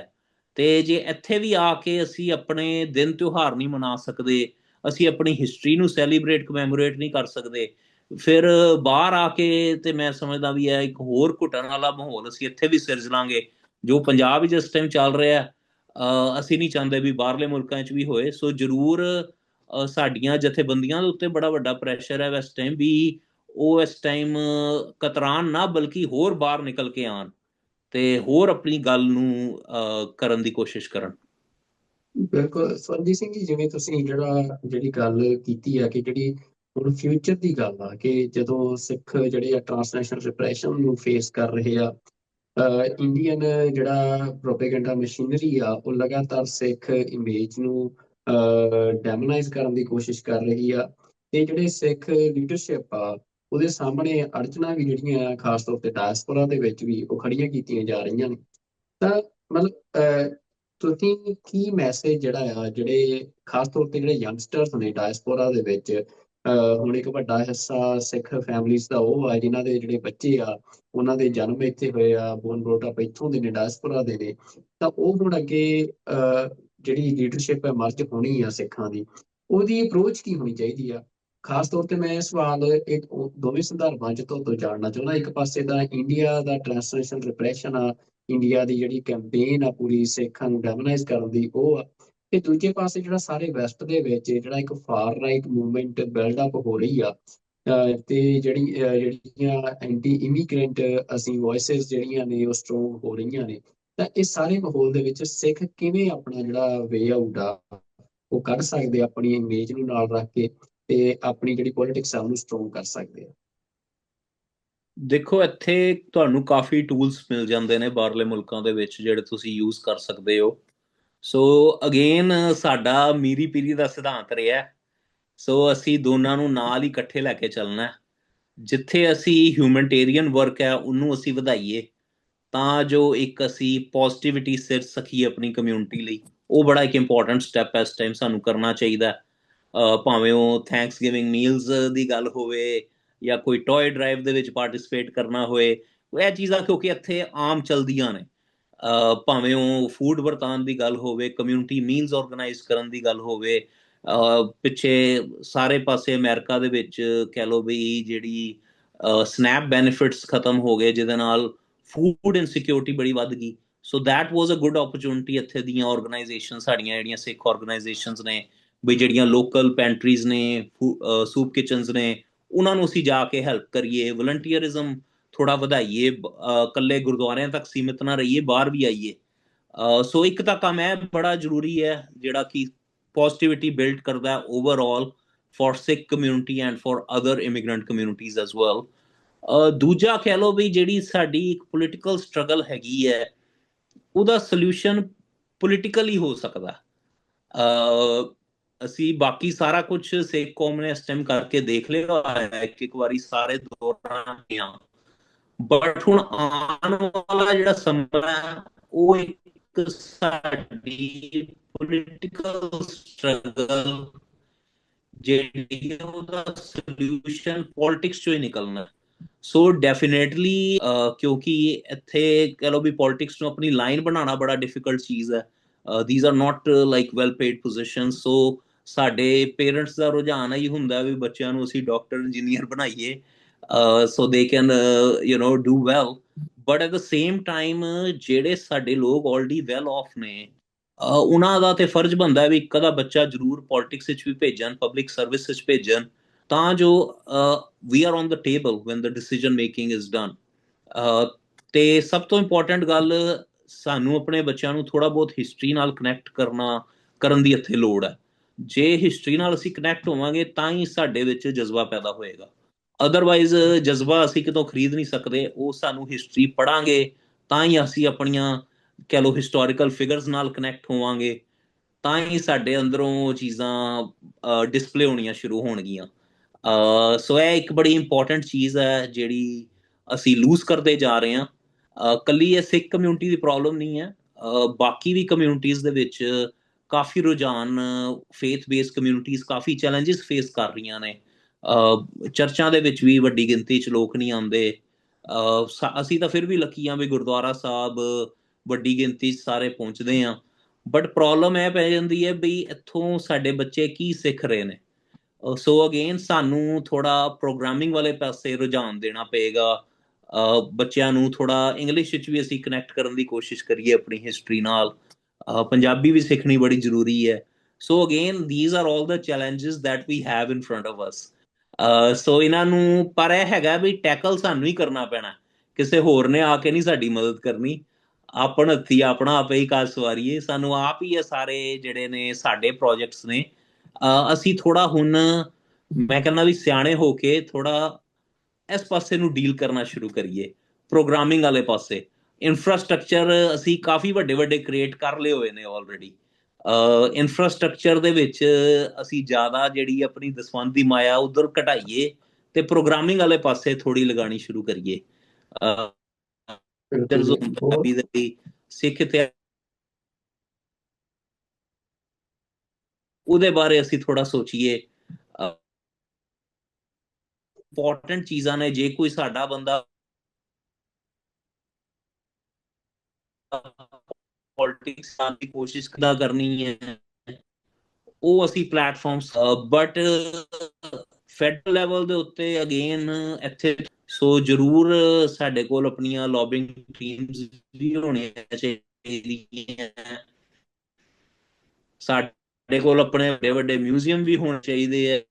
ਤੇ ਜੇ ਇੱਥੇ ਵੀ ਆ ਕੇ ਅਸੀਂ ਆਪਣੇ ਦਿਨ ਤਿਉਹਾਰ ਨਹੀਂ ਮਨਾ ਸਕਦੇ, ਅਸੀਂ ਆਪਣੀ ਹਿਸਟਰੀ ਨੂੰ ਸੈਲੀਬ੍ਰੇਟ ਕਮੈਮੋਰੇਟ ਨਹੀਂ ਕਰ ਸਕਦੇ, ਫਿਰ ਬਾਹਰ ਆ ਕੇ ਤੇ ਮੈਂ ਸਮਝਦਾ ਵੀ ਹੈ ਇੱਕ ਹੋਰ ਘੁਟਣ ਵਾਲਾ ਮਾਹੌਲ ਅਸੀਂ ਇੱਥੇ ਵੀ ਸਿਰਜ ਲਾਂਗੇ, ਜੋ ਪੰਜਾਬ ਵਿੱਚ ਇਸ ਟਾਈਮ ਚੱਲ ਰਿਹਾ। ਅਸੀਂ ਨਹੀਂ ਚਾਹੁੰਦੇ ਵੀ ਬਾਹਰਲੇ ਮੁਲਕਾਂ 'ਚ ਵੀ ਹੋਏ। ਸੋ ਜ਼ਰੂਰ ਸਾਡੀਆਂ ਜਥੇਬੰਦੀਆਂ ਦੇ ਉੱਤੇ ਬੜਾ ਵੱਡਾ ਪ੍ਰੈਸ਼ਰ ਹੈ ਇਸ ਟਾਈਮ ਵੀ, ਉਹ ਇਸ ਟਾਈਮ ਕਤਰਾਨ ਨਾ ਬਲਕਿ ਹੋਰ ਬਾਹਰ ਨਿਕਲ ਕੇ ਆਣ ਤੇ ਹੋਰ ਆਪਣੀ ਗੱਲ ਨੂੰ ਕਰਨ ਦੀ ਕੋਸ਼ਿਸ਼ ਕਰਨ। ਬਿਲਕੁਲ ਸਰਜੀਤ ਸਿੰਘ ਜੀ, ਜਿਵੇਂ ਤੁਸੀਂ ਜਿਹੜੀ ਗੱਲ ਕੀਤੀ ਆ ਕਿ ਜਿਹੜੀ ਹੁਣ ਫਿਊਚਰ ਦੀ ਗੱਲ ਆ, ਕਿ ਜਦੋਂ ਸਿੱਖ ਜਿਹੜੇ ਆ ਟ੍ਰਾਂਸਨੈਸ਼ਨਲ ਰਿਪਰੈਸ਼ਨ ਨੂੰ ਫੇਸ ਕਰ ਰਹੇ ਆ, ਇੰਡੀਅਨ ਜਿਹੜਾ ਪ੍ਰੋਪੇਗੈਂਡਾ ਮਸ਼ੀਨਰੀ ਆ ਉਹ ਲਗਾਤਾਰ ਸਿੱਖ ਇਮੇਜ ਨੂੰ ਡੈਮੋਨਾਈਜ਼ ਕਰਨ ਦੀ ਕੋਸ਼ਿਸ਼ ਕਰ ਰਹੀ ਆ। ਤੇ ਜਿਹੜੇ ਸਿੱਖ ਲੀਡਰਸ਼ਿਪ ਆ ਉਹਦੇ ਸਾਹਮਣੇ ਅੜਚਣਾ ਵੀ ਜਿਹੜੀਆਂ ਆ, ਖਾਸ ਤੌਰ ਤੇ ਡਾਇਸਪੋਰਾ ਦੇ ਵਿੱਚ ਵੀ ਉਹ ਖੜੀਆਂ ਕੀਤੀਆਂ ਜਾ ਰਹੀਆਂ ਨੇ। ਤਾਂ ਮਤਲਬ ਤੁਸੀਂ ਕੀ ਮੈਸੇਜ ਜਿਹੜਾ ਆ, ਜਿਹੜੇ ਖਾਸ ਤੌਰ ਤੇ ਜਿਹੜੇ ਯੰਗਸਟਰਸ ਨੇ ਡਾਇਸਪੋਰਾ ਦੇ ਵਿੱਚ, ਹੁਣ ਇੱਕ ਵੱਡਾ ਹਿੱਸਾ ਸਿੱਖ ਫੈਮਲੀਜ਼ ਦਾ ਉਹ ਆ ਜਿਨ੍ਹਾਂ ਦੇ ਜਿਹੜੇ ਬੱਚੇ ਆ ਉਹਨਾਂ ਦੇ ਜਨਮ ਇੱਥੇ ਹੋਏ ਆ, ਬੋਰਨ ਬਰੋਟ ਅਪ ਇੱਥੋਂ ਦੇ ਨੇ, ਡਾਇਸਪੋਰਾ ਦੇ ਨੇ, ਤਾਂ ਉਹ ਹੁਣ ਅੱਗੇ ਜਿਹੜੀ ਲੀਡਰਸ਼ਿਪ ਹੈ ਮਰਜ ਹੋਣੀ ਆ ਸਿੱਖਾਂ ਦੀ, ਉਹਦੀ ਅਪਰੋਚ ਕੀ ਹੋਣੀ ਚਾਹੀਦੀ ਆ? ਖਾਸ ਤੌਰ ਤੇ ਮੈਂ ਇਹ ਸਵਾਲ ਇੱਕ ਦੋਵੇਂ ਸੰਦਰਭਾਂ 'ਚ ਤੋਂ ਜਾਣਨਾ ਚਾਹੁੰਦਾ। ਇੱਕ ਪਾਸੇ ਤਾਂ ਇੰਡੀਆ ਦਾ ਟ੍ਰਾਂਸਨੈਸ਼ਨਲ ਰਿਪਰੈਸ਼ਨ ਆ, ਇੰਡੀਆ ਦੀ ਜਿਹੜੀ ਕੈਂਪੇਨ ਆ ਪੂਰੀ ਸਿੱਖਾਂ ਨੂੰ ਡੈਮੋਨਾਈਜ਼ ਕਰਨ ਦੀ, ਉਹ ਆ। ਤੇ ਦੂਜੇ ਪਾਸੇ ਜਿਹੜਾ ਸਾਰੇ ਵੈਸਟ ਦੇ ਵਿੱਚ ਜਿਹੜਾ ਇੱਕ for right movement build up ਹੋ ਰਹੀ ਆ, ਤੇ ਜਿਹੜੀਆਂ ਐਂਟੀ ਇਮੀਗ੍ਰੈਂਟ ਅਸੀਂ ਵੌਇਸਿਸ ਜਿਹੜੀਆਂ ਨੇ ਉਹ ਸਟਰੋਂਗ ਹੋ ਰਹੀਆਂ ਨੇ। ਤਾਂ ਇਹ ਸਾਰੇ ਮਾਹੌਲ ਦੇ ਵਿੱਚ ਸਿੱਖ ਕਿਵੇਂ ਆਪਣਾ ਜਿਹੜਾ ਵੇ ਆਊਟ ਆ ਉਹ ਕੱਢ ਸਕਦੇ ਆ, ਆਪਣੀ ਇਮੇਜ ਨੂੰ ਨਾਲ ਰੱਖ ਕੇ, ਤੇ ਆਪਣੀ ਜਿਹੜੀ ਪੋਲਿਟਿਕਸ ਆ ਉਹਨੂੰ ਸਟਰੋਂਗ ਕਰ ਸਕਦੇ ਆ? ਦੇਖੋ, ਇੱਥੇ ਤੁਹਾਨੂੰ ਕਾਫੀ ਟੂਲਸ ਮਿਲ ਜਾਂਦੇ ਨੇ ਬਾਹਰਲੇ ਮੁਲਕਾਂ ਦੇ ਵਿੱਚ ਜਿਹੜੇ ਤੁਸੀਂ ਯੂਜ਼ ਕਰ ਸਕਦੇ ਹੋ। ਸੋ ਅਗੇਨ ਸਾਡਾ ਮੀਰੀ ਪੀਰੀ ਦਾ ਸਿਧਾਂਤ ਰਿਹਾ। ਸੋ ਅਸੀਂ ਦੋਨਾਂ ਨੂੰ ਨਾਲ ਹੀ ਇਕੱਠੇ ਲੈ ਕੇ ਚੱਲਣਾ ਹੈ। ਜਿੱਥੇ ਅਸੀਂ ਹਿਊਮਨਟੇਰੀਅਨ ਵਰਕ ਹੈ ਉਹਨੂੰ ਅਸੀਂ ਵਧਾਈਏ, ਤਾਂ ਜੋ ਇੱਕ ਅਸੀਂ ਪੋਜ਼ਿਟਿਵਿਟੀ ਸਿਰ ਸਕੀਏ ਆਪਣੀ ਕਮਿਊਨਿਟੀ ਲਈ। ਉਹ ਬੜਾ ਇੱਕ ਇੰਪੋਰਟੈਂਟ ਸਟੈਪ ਇਸ ਟਾਈਮ ਸਾਨੂੰ ਕਰਨਾ ਚਾਹੀਦਾ। ਭਾਵੇਂ ਉਹ ਥੈਂਕਸ ਗਿਵਿੰਗ ਮੀਲਸ ਦੀ ਗੱਲ ਹੋਵੇ, ਜਾਂ ਕੋਈ ਟੌਏ ਡਰਾਈਵ ਦੇ ਵਿੱਚ ਪਾਰਟਿਸਿਪੇਟ ਕਰਨਾ ਹੋਏ, ਇਹ ਚੀਜ਼ਾਂ ਕਿਉਂਕਿ ਇੱਥੇ ਆਮ ਚਲਦੀਆਂ ਨੇ। ਭਾਵੇਂ ਉਹ ਫੂਡ ਵਰਤਾਉਣ ਦੀ ਗੱਲ ਹੋਵੇ, ਕਮਿਊਨਿਟੀ ਮੀਲਸ ਆਰਗੇਨਾਈਜ਼ ਕਰਨ ਦੀ ਗੱਲ ਹੋਵੇ, ਪਿੱਛੇ ਸਾਰੇ ਪਾਸੇ ਅਮਰੀਕਾ ਦੇ ਵਿੱਚ ਕਹਿ ਲਓ ਵੀ ਜਿਹੜੀ ਸਨੈਪ ਬੈਨੀਫਿਟਸ ਖਤਮ ਹੋ ਗਏ, ਜਿਹਦੇ ਨਾਲ ਫੂਡ ਇਨਸਿਕਿਉਰਿਟੀ ਬੜੀ ਵੱਧ ਗਈ। So that was a good opportunity ਇੱਥੇ ਦੀਆਂ ਆਰਗੇਨਾਈਜੇਸ਼ਨ, ਸਾਡੀਆਂ ਜਿਹੜੀਆਂ ਸਿੱਖ ਆਰਗੇਨਾਈਜੇਸ਼ਨਸ ਨੇ, ਵੀ ਜਿਹੜੀਆਂ ਲੋਕਲ ਪੈਂਟਰੀਜ਼ ਨੇ, ਸੂਪ ਕਿਚਨਸ ਨੇ, ਉਹਨਾਂ ਨੂੰ ਅਸੀਂ ਜਾ ਕੇ ਹੈਲਪ ਕਰੀਏ, ਵਲੰਟੀਅਰਿਜ਼ਮ ਥੋੜਾ ਵਧਾਈਏ, ਇਕੱਲੇ ਗੁਰਦੁਆਰਿਆਂ ਤੱਕ ਸੀਮਿਤ ਨਾ ਰਹੀਏ, ਬਾਹਰ ਵੀ ਆਈਏ। ਸੋ ਇੱਕ ਤਾਂ ਕੰਮ ਇਹ ਬੜਾ ਜ਼ਰੂਰੀ ਹੈ ਜਿਹੜਾ ਕਿ ਪੋਜ਼ਿਟਿਵਿਟੀ ਬਿਲਡ ਕਰਦਾ overall for Sikh community and for other immigrant communities as well. ਦੂਜਾ ਕਹਿ ਲਓ ਵੀ ਜਿਹੜੀ ਸਾਡੀ ਇੱਕ ਪੋਲੀਟੀਕਲ ਸਟਰਗਲ ਹੈਗੀ ਹੈ, ਉਹਦਾ ਸੋਲੂਸ਼ਨ ਪੋਲੀਟੀਕਲ ਹੀ ਹੋ ਸਕਦਾ। ਅਸੀਂ ਬਾਕੀ ਸਾਰਾ ਕੁਝ ਸਿੱਖ ਕੌਮ ਨੇ ਇਸ ਟਾਈਮ ਕਰਕੇ ਦੇਖ ਲਿਆ ਹੈ, ਇੱਕ ਵਾਰੀ ਸਾਰੇ ਦੌਰਾਨ ਦੀਆਂ, ਬਟ ਹੁਣ ਆਉਣ ਵਾਲਾ ਜਿਹੜਾ ਸਮਾਂ ਹੈ ਉਹ ਇੱਕ ਸਾਡੀ ਪੋਲੀਟੀਕਲ ਸਟਰਗਲ ਜਿਹੜੀ ਉਹਦਾ ਸੋਲੂਸ਼ਨ ਪੋਲਿਟਿਕਸ ਚੋਂ ਹੀ ਨਿਕਲਣਾ। ਸੋ ਡੈਫੀਨੇਟਲੀ ਕਿਉਂਕਿ ਇੱਥੇ ਕਹ ਲਓ ਵੀ ਪੋਲਿਟਿਕਸ ਨੂੰ ਆਪਣੀ ਲਾਈਨ ਬਣਾਉਣਾ ਬੜਾ ਡਿਫਿਕਲਟ ਚੀਜ਼ ਹੈ। These are not like well paid positions. So ਸਾਡੇ ਪੇਰੈਂਟਸ ਦਾ ਰੁਝਾਨ ਹੀ ਹੁੰਦਾ ਵੀ ਬੱਚਿਆਂ ਨੂੰ ਅਸੀਂ ਡਾਕਟਰ ਇੰਜੀਨੀਅਰ ਬਣਾਈਏ, so they can do well. But at the same time ਜਿਹੜੇ ਸਾਡੇ ਲੋਕ ਆਲਰੇਡੀ ਵੈਲ ਆਫ ਨੇ, ਉਹਨਾਂ ਦਾ ਤੇ ਫਰਜ਼ ਬਣਦਾ ਵੀ ਇੱਕ ਅੱਧਾ ਬੱਚਾ ਜ਼ਰੂਰ ਪੋਲਿਟਿਕਸ ਵਿੱਚ ਵੀ ਭੇਜਣ, ਪਬਲਿਕ ਸਰਵਿਸ ਵਿੱਚ ਭੇਜਣ, ਤਾਂ ਜੋ we are on the table when the decision making is done. ਤੇ ਸਭ ਤੋਂ ਇੰਪੋਰਟੈਂਟ ਗੱਲ, ਸਾਨੂੰ ਆਪਣੇ ਬੱਚਿਆਂ ਨੂੰ ਥੋੜਾ ਬਹੁਤ ਹਿਸਟਰੀ ਨਾਲ ਕਨੈਕਟ ਕਰਨ ਦੀ ਇੱਥੇ ਲੋੜ ਹੈ। ਜੇ ਹਿਸਟਰੀ ਨਾਲ ਅਸੀਂ ਕਨੈਕਟ ਹੋਵਾਂਗੇ ਤਾਂ ਹੀ ਸਾਡੇ ਵਿੱਚ ਜਜ਼ਬਾ ਪੈਦਾ ਹੋਏਗਾ। ਅਦਰਵਾਈਜ਼ ਜਜ਼ਬਾ ਅਸੀਂ ਕਿਤੋਂ ਖਰੀਦ ਨਹੀਂ ਸਕਦੇ। ਉਹ ਸਾਨੂੰ ਹਿਸਟਰੀ ਪੜ੍ਹਾਂਗੇ ਤਾਂ ਹੀ ਅਸੀਂ ਆਪਣੀਆਂ ਕਹਿ ਲਓ ਹਿਸਟੋਰੀਕਲ ਫਿਗਰਸ ਨਾਲ ਕਨੈਕਟ ਹੋਵਾਂਗੇ, ਤਾਂ ਹੀ ਸਾਡੇ ਅੰਦਰੋਂ ਉਹ ਚੀਜ਼ਾਂ ਡਿਸਪਲੇ ਹੋਣੀਆਂ ਸ਼ੁਰੂ ਹੋਣਗੀਆਂ। ਸੋ ਇਹ ਇੱਕ ਬੜੀ ਇੰਪੋਰਟੈਂਟ ਚੀਜ਼ ਹੈ ਜਿਹੜੀ ਅਸੀਂ ਲੂਜ਼ ਕਰਦੇ ਜਾ ਰਹੇ ਹਾਂ। ਕੱਲੀ ਇਹ ਸਿੱਖ ਕਮਿਊਨਿਟੀ ਦੀ ਪ੍ਰੋਬਲਮ ਨਹੀਂ ਹੈ, ਬਾਕੀ ਵੀ ਕਮਿਊਨਿਟੀਜ਼ ਦੇ ਵਿੱਚ ਕਾਫੀ ਰੁਝਾਨ, ਫੇਥ ਬੇਸਡ ਕਮਿਊਨਿਟੀਜ਼ ਕਾਫੀ ਚੈਲੰਜਸ ਫੇਸ ਕਰ ਰਹੀਆਂ ਨੇ। ਚਰਚਾਂ ਦੇ ਵਿੱਚ ਵੀ ਵੱਡੀ ਗਿਣਤੀ 'ਚ ਲੋਕ ਨਹੀਂ ਆਉਂਦੇ। ਅਸੀਂ ਤਾਂ ਫਿਰ ਵੀ ਲੱਕੀ ਹਾਂ ਵੀ ਗੁਰਦੁਆਰਾ ਸਾਹਿਬ ਵੱਡੀ ਗਿਣਤੀ 'ਚ ਸਾਰੇ ਪਹੁੰਚਦੇ ਹਾਂ। ਬਟ ਪ੍ਰੋਬਲਮ ਇਹ ਪੈ ਜਾਂਦੀ ਹੈ ਵੀ ਇੱਥੋਂ ਸਾਡੇ ਬੱਚੇ ਕੀ ਸਿੱਖ ਰਹੇ ਨੇ। ਸੋ ਅਗੇਨ ਸਾਨੂੰ ਥੋੜਾ ਪ੍ਰੋਗਰਾਮਿੰਗ ਵਾਲੇ ਪਾਸੇ ਰੁਝਾਨ ਦੇਣਾ ਪਏਗਾ। ਬੱਚਿਆਂ ਨੂੰ ਥੋੜਾ ਇੰਗਲਿਸ਼ ਵਿੱਚ ਵੀ ਅਸੀਂ ਕਨੈਕਟ ਕਰਨ ਦੀ ਕੋਸ਼ਿਸ਼ ਕਰੀਏ ਆਪਣੀ ਹਿਸਟਰੀ ਨਾਲ। ਪੰਜਾਬੀ ਵੀ ਸਿੱਖਣੀ ਬੜੀ ਜ਼ਰੂਰੀ ਹੈ। So again these are all the challenges that we have in front of us. So ਇਹਨਾਂ ਨੂੰ, ਪਰ ਇਹ ਹੈਗਾ ਵੀ ਟੈਕਲ ਸਾਨੂੰ ਹੀ ਕਰਨਾ ਪੈਣਾ, ਕਿਸੇ ਹੋਰ ਨੇ ਆ ਕੇ ਨਹੀਂ ਸਾਡੀ ਮਦਦ ਕਰਨੀ। ਆਪਣ ਹੱਥੀ ਆਪਣਾ ਆਪੇ ਹੀ ਕਾਜ ਸਵਾਰੀਏ। ਸਾਨੂੰ ਆਪ ਹੀ ਇਹ ਸਾਰੇ ਜਿਹੜੇ ਨੇ ਸਾਡੇ ਪ੍ਰੋਜੈਕਟਸ ਨੇ, ਅਸੀਂ ਥੋੜਾ ਹੁਣ ਮੈਂ ਕਹਿੰਦਾ ਵੀ ਸਿਆਣੇ ਹੋ ਕੇ ਥੋੜਾ ਇਸ ਪਾਸੇ ਨੂੰ ਡੀਲ ਕਰਨਾ ਸ਼ੁਰੂ ਕਰੀਏ, ਪ੍ਰੋਗਰਾਮਿੰਗ ਵਾਲੇ ਪਾਸੇ। ਇਨਫਰਾਸਟ੍ਰਕਚਰ ਅਸੀਂ ਕਾਫੀ ਵੱਡੇ ਵੱਡੇ ਕ੍ਰੀਏਟ ਕਰ ਲਏ ਹੋਏ ਨੇ ਆਲਰੇਡੀ। ਇਨਫਰਾਸਟ੍ਰਕਚਰ ਦੇ ਵਿੱਚ ਅਸੀਂ ਜ਼ਿਆਦਾ ਜਿਹੜੀ ਆਪਣੀ ਦਸਵੰਧ ਦੀ ਮਾਇਆ ਉਧਰ ਘਟਾਈਏ ਤੇ ਪ੍ਰੋਗਰਾਮਿੰਗ ਵਾਲੇ ਪਾਸੇ ਥੋੜੀ ਲਗਾਣੀ ਸ਼ੁਰੂ ਕਰੀਏ। ਬਿਲਕੁਲ ਜੀ। ਬਹੁਤ ਸਿੱਖ ਇਤਿਹਾਸ ਉਹਦੇ ਬਾਰੇ ਅਸੀਂ ਥੋੜਾ ਸੋਚੀਏ। ਇੰਪੋਰਟੈਂਟ ਚੀਜ਼ਾਂ ਨੇ, ਜੇ ਕੋਈ ਸਾਡਾ ਬੰਦਾ ਪੋਲਿਟਿਕਸ ਦੀ ਕੋਸ਼ਿਸ਼ ਕਰਨੀ ਹੈ, ਉਹ ਅਸੀਂ ਪਲੇਟਫਾਰਮਸ, ਬਟ ਫੈਡਰਲ ਲੈਵਲ ਦੇ ਉੱਤੇ ਅਗੇਨ ਇੱਥੇ ਸੋ ਜ਼ਰੂਰ ਸਾਡੇ ਕੋਲ ਆਪਣੀਆਂ ਲੌਬਿੰਗ ਟੀਮਸ ਵੀ ਹੋਣੀਆਂ ਚਾਹੀਦੀਆਂ। ਸਾਡੇ ਕੋਲ ਆਪਣੇ ਵੱਡੇ ਵੱਡੇ ਮਿਊਜ਼ੀਅਮ ਵੀ ਹੋਣੇ ਚਾਹੀਦੇ ਹੈ।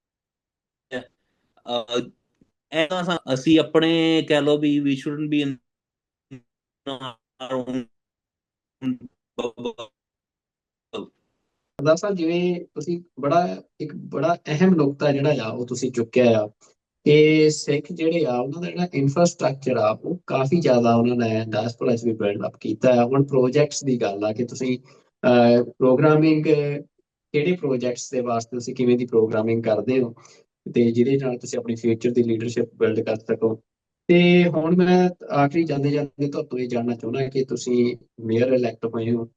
ਅਸੀਂ ਆਪਣੇ ਕਹਿ ਲਓ ਵੀ ਵੀ ਸ਼ੁਡਨਟ ਬੀ ਇਨ ਸਰਦਾਰ ਸਾਹਿਬ, ਜਿਵੇਂ ਤੁਸੀਂ ਇੱਕ ਬੜਾ ਅਹਿਮ ਨੁਕਤਾ ਜਿਹੜਾ ਆ ਉਹ ਤੁਸੀਂ ਚੁੱਕਿਆ ਆ ਕਿ ਸਿੱਖ ਜਿਹੜੇ ਆ ਉਹਨਾਂ ਦਾ ਜਿਹੜਾ ਇਨਫਰਾਸਟ੍ਰਕਚਰ ਆ ਉਹ ਕਾਫੀ ਜ਼ਿਆਦਾ ਉਹਨਾਂ ਨੇ ਡਾਇਸਪੋਰਾ 'ਚ ਵੀ ਬਿਲਡ ਅਪ ਕੀਤਾ ਆ। ਹੁਣ ਪ੍ਰੋਜੈਕਟਸ ਦੀ ਗੱਲ ਆ ਕਿ ਤੁਸੀਂ ਪ੍ਰੋਗਰਾਮਿੰਗ, ਕਿਹੜੇ ਪ੍ਰੋਜੈਕਟਸ ਦੇ ਵਾਸਤੇ ਤੁਸੀਂ ਕਿਵੇਂ ਦੀ ਪ੍ਰੋਗਰਾਮਿੰਗ ਕਰਦੇ ਹੋ ਤੇ ਜਿਹਦੇ ਨਾਲ ਤੁਸੀਂ ਆਪਣੀ ਫਿਊਚਰ ਦੀ ਲੀਡਰਸ਼ਿਪ ਬਿਲਡ ਕਰ ਸਕੋ। ਤੇ ਹੁਣ ਮੈਂ ਆਖਰੀ ਜਾਂਦੇ ਜਾਂਦੇ ਤੁਹਾਨੂੰ ਇਹ ਜਾਣਨਾ ਚਾਹੁੰਦਾ ਕਿ ਤੁਸੀਂ ਮੇਅਰ ਇਲੈਕਟ ਹੋਏ ਹੋ,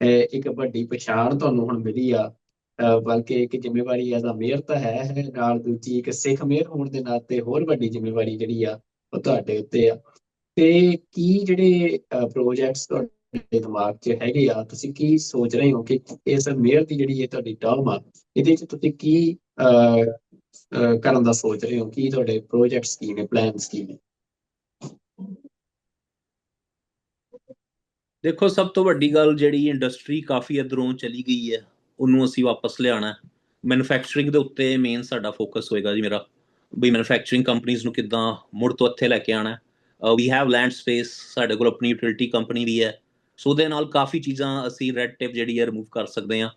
ਇੱਕ ਵੱਡੀ ਪਛਾਣ ਤੁਹਾਨੂੰ ਹੁਣ ਮਿਲੀ ਆ, ਬਲਕਿ ਇੱਕ ਜ਼ਿੰਮੇਵਾਰੀ ਐਜ਼ ਅ ਮੇਅਰ ਤਾਂ ਹੈ, ਨਾਲ ਦੂਜੀ ਇੱਕ ਸਿੱਖ ਮੇਅਰ ਹੋਣ ਦੇ ਨਾਤੇ ਹੋਰ ਵੱਡੀ ਜ਼ਿੰਮੇਵਾਰੀ ਜਿਹੜੀ ਆ ਉਹ ਤੁਹਾਡੇ ਉੱਤੇ ਆ। ਤੇ ਕੀ ਜਿਹੜੇ ਪ੍ਰੋਜੈਕਟਸ ਤੁਹਾਡੇ ਦਿਮਾਗ 'ਚ ਹੈਗੇ ਆ, ਤੁਸੀਂ ਕੀ ਸੋਚ ਰਹੇ ਹੋ ਕਿ ਇਸ ਮੇਅਰ ਦੀ ਜਿਹੜੀ ਇਹ ਤੁਹਾਡੀ ਟਰਮ ਆ, ਇਹਦੇ 'ਚ ਤੁਸੀਂ ਕੀ ਕਰਨ ਦਾ ਸੋਚ ਰਹੇ ਹੋ? ਕੀ ਤੁਹਾਡੇ ਪ੍ਰੋਜੈਕਟਸ ਕੀ ਨੇ, ਪਲਾਨਸ ਕੀ ਨੇ? ਦੇਖੋ, ਸਭ ਤੋਂ ਵੱਡੀ ਗੱਲ ਜਿਹੜੀ ਇੰਡਸਟਰੀ ਕਾਫੀ ਇੱਧਰੋਂ ਚਲੀ ਗਈ ਹੈ, ਉਹਨੂੰ ਅਸੀਂ ਵਾਪਸ ਲਿਆਉਣਾ। ਮੈਨੂਫੈਕਚਰਿੰਗ ਦੇ ਉੱਤੇ ਮੇਨ ਸਾਡਾ ਫੋਕਸ ਹੋਏਗਾ ਜੀ ਮੇਰਾ, ਵੀ ਮੈਨੂਫੈਕਚਰਿੰਗ ਕੰਪਨੀਜ਼ ਨੂੰ ਕਿੱਦਾਂ ਮੁੜ ਤੋਂ ਇੱਥੇ ਲੈ ਕੇ ਆਉਣਾ। ਵੀ ਹੈਵ ਲੈਂਡ ਸਪੇਸ, ਸਾਡੇ ਕੋਲ ਆਪਣੀ ਯੂਟਿਲਿਟੀ ਕੰਪਨੀ ਵੀ ਹੈ, ਸੋ ਉਹਦੇ ਨਾਲ ਕਾਫੀ ਚੀਜ਼ਾਂ ਅਸੀਂ ਰੈਡ ਟੇਪ ਜਿਹੜੀ ਹੈ ਰਿਮੂਵ ਕਰ ਸਕਦੇ ਹਾਂ।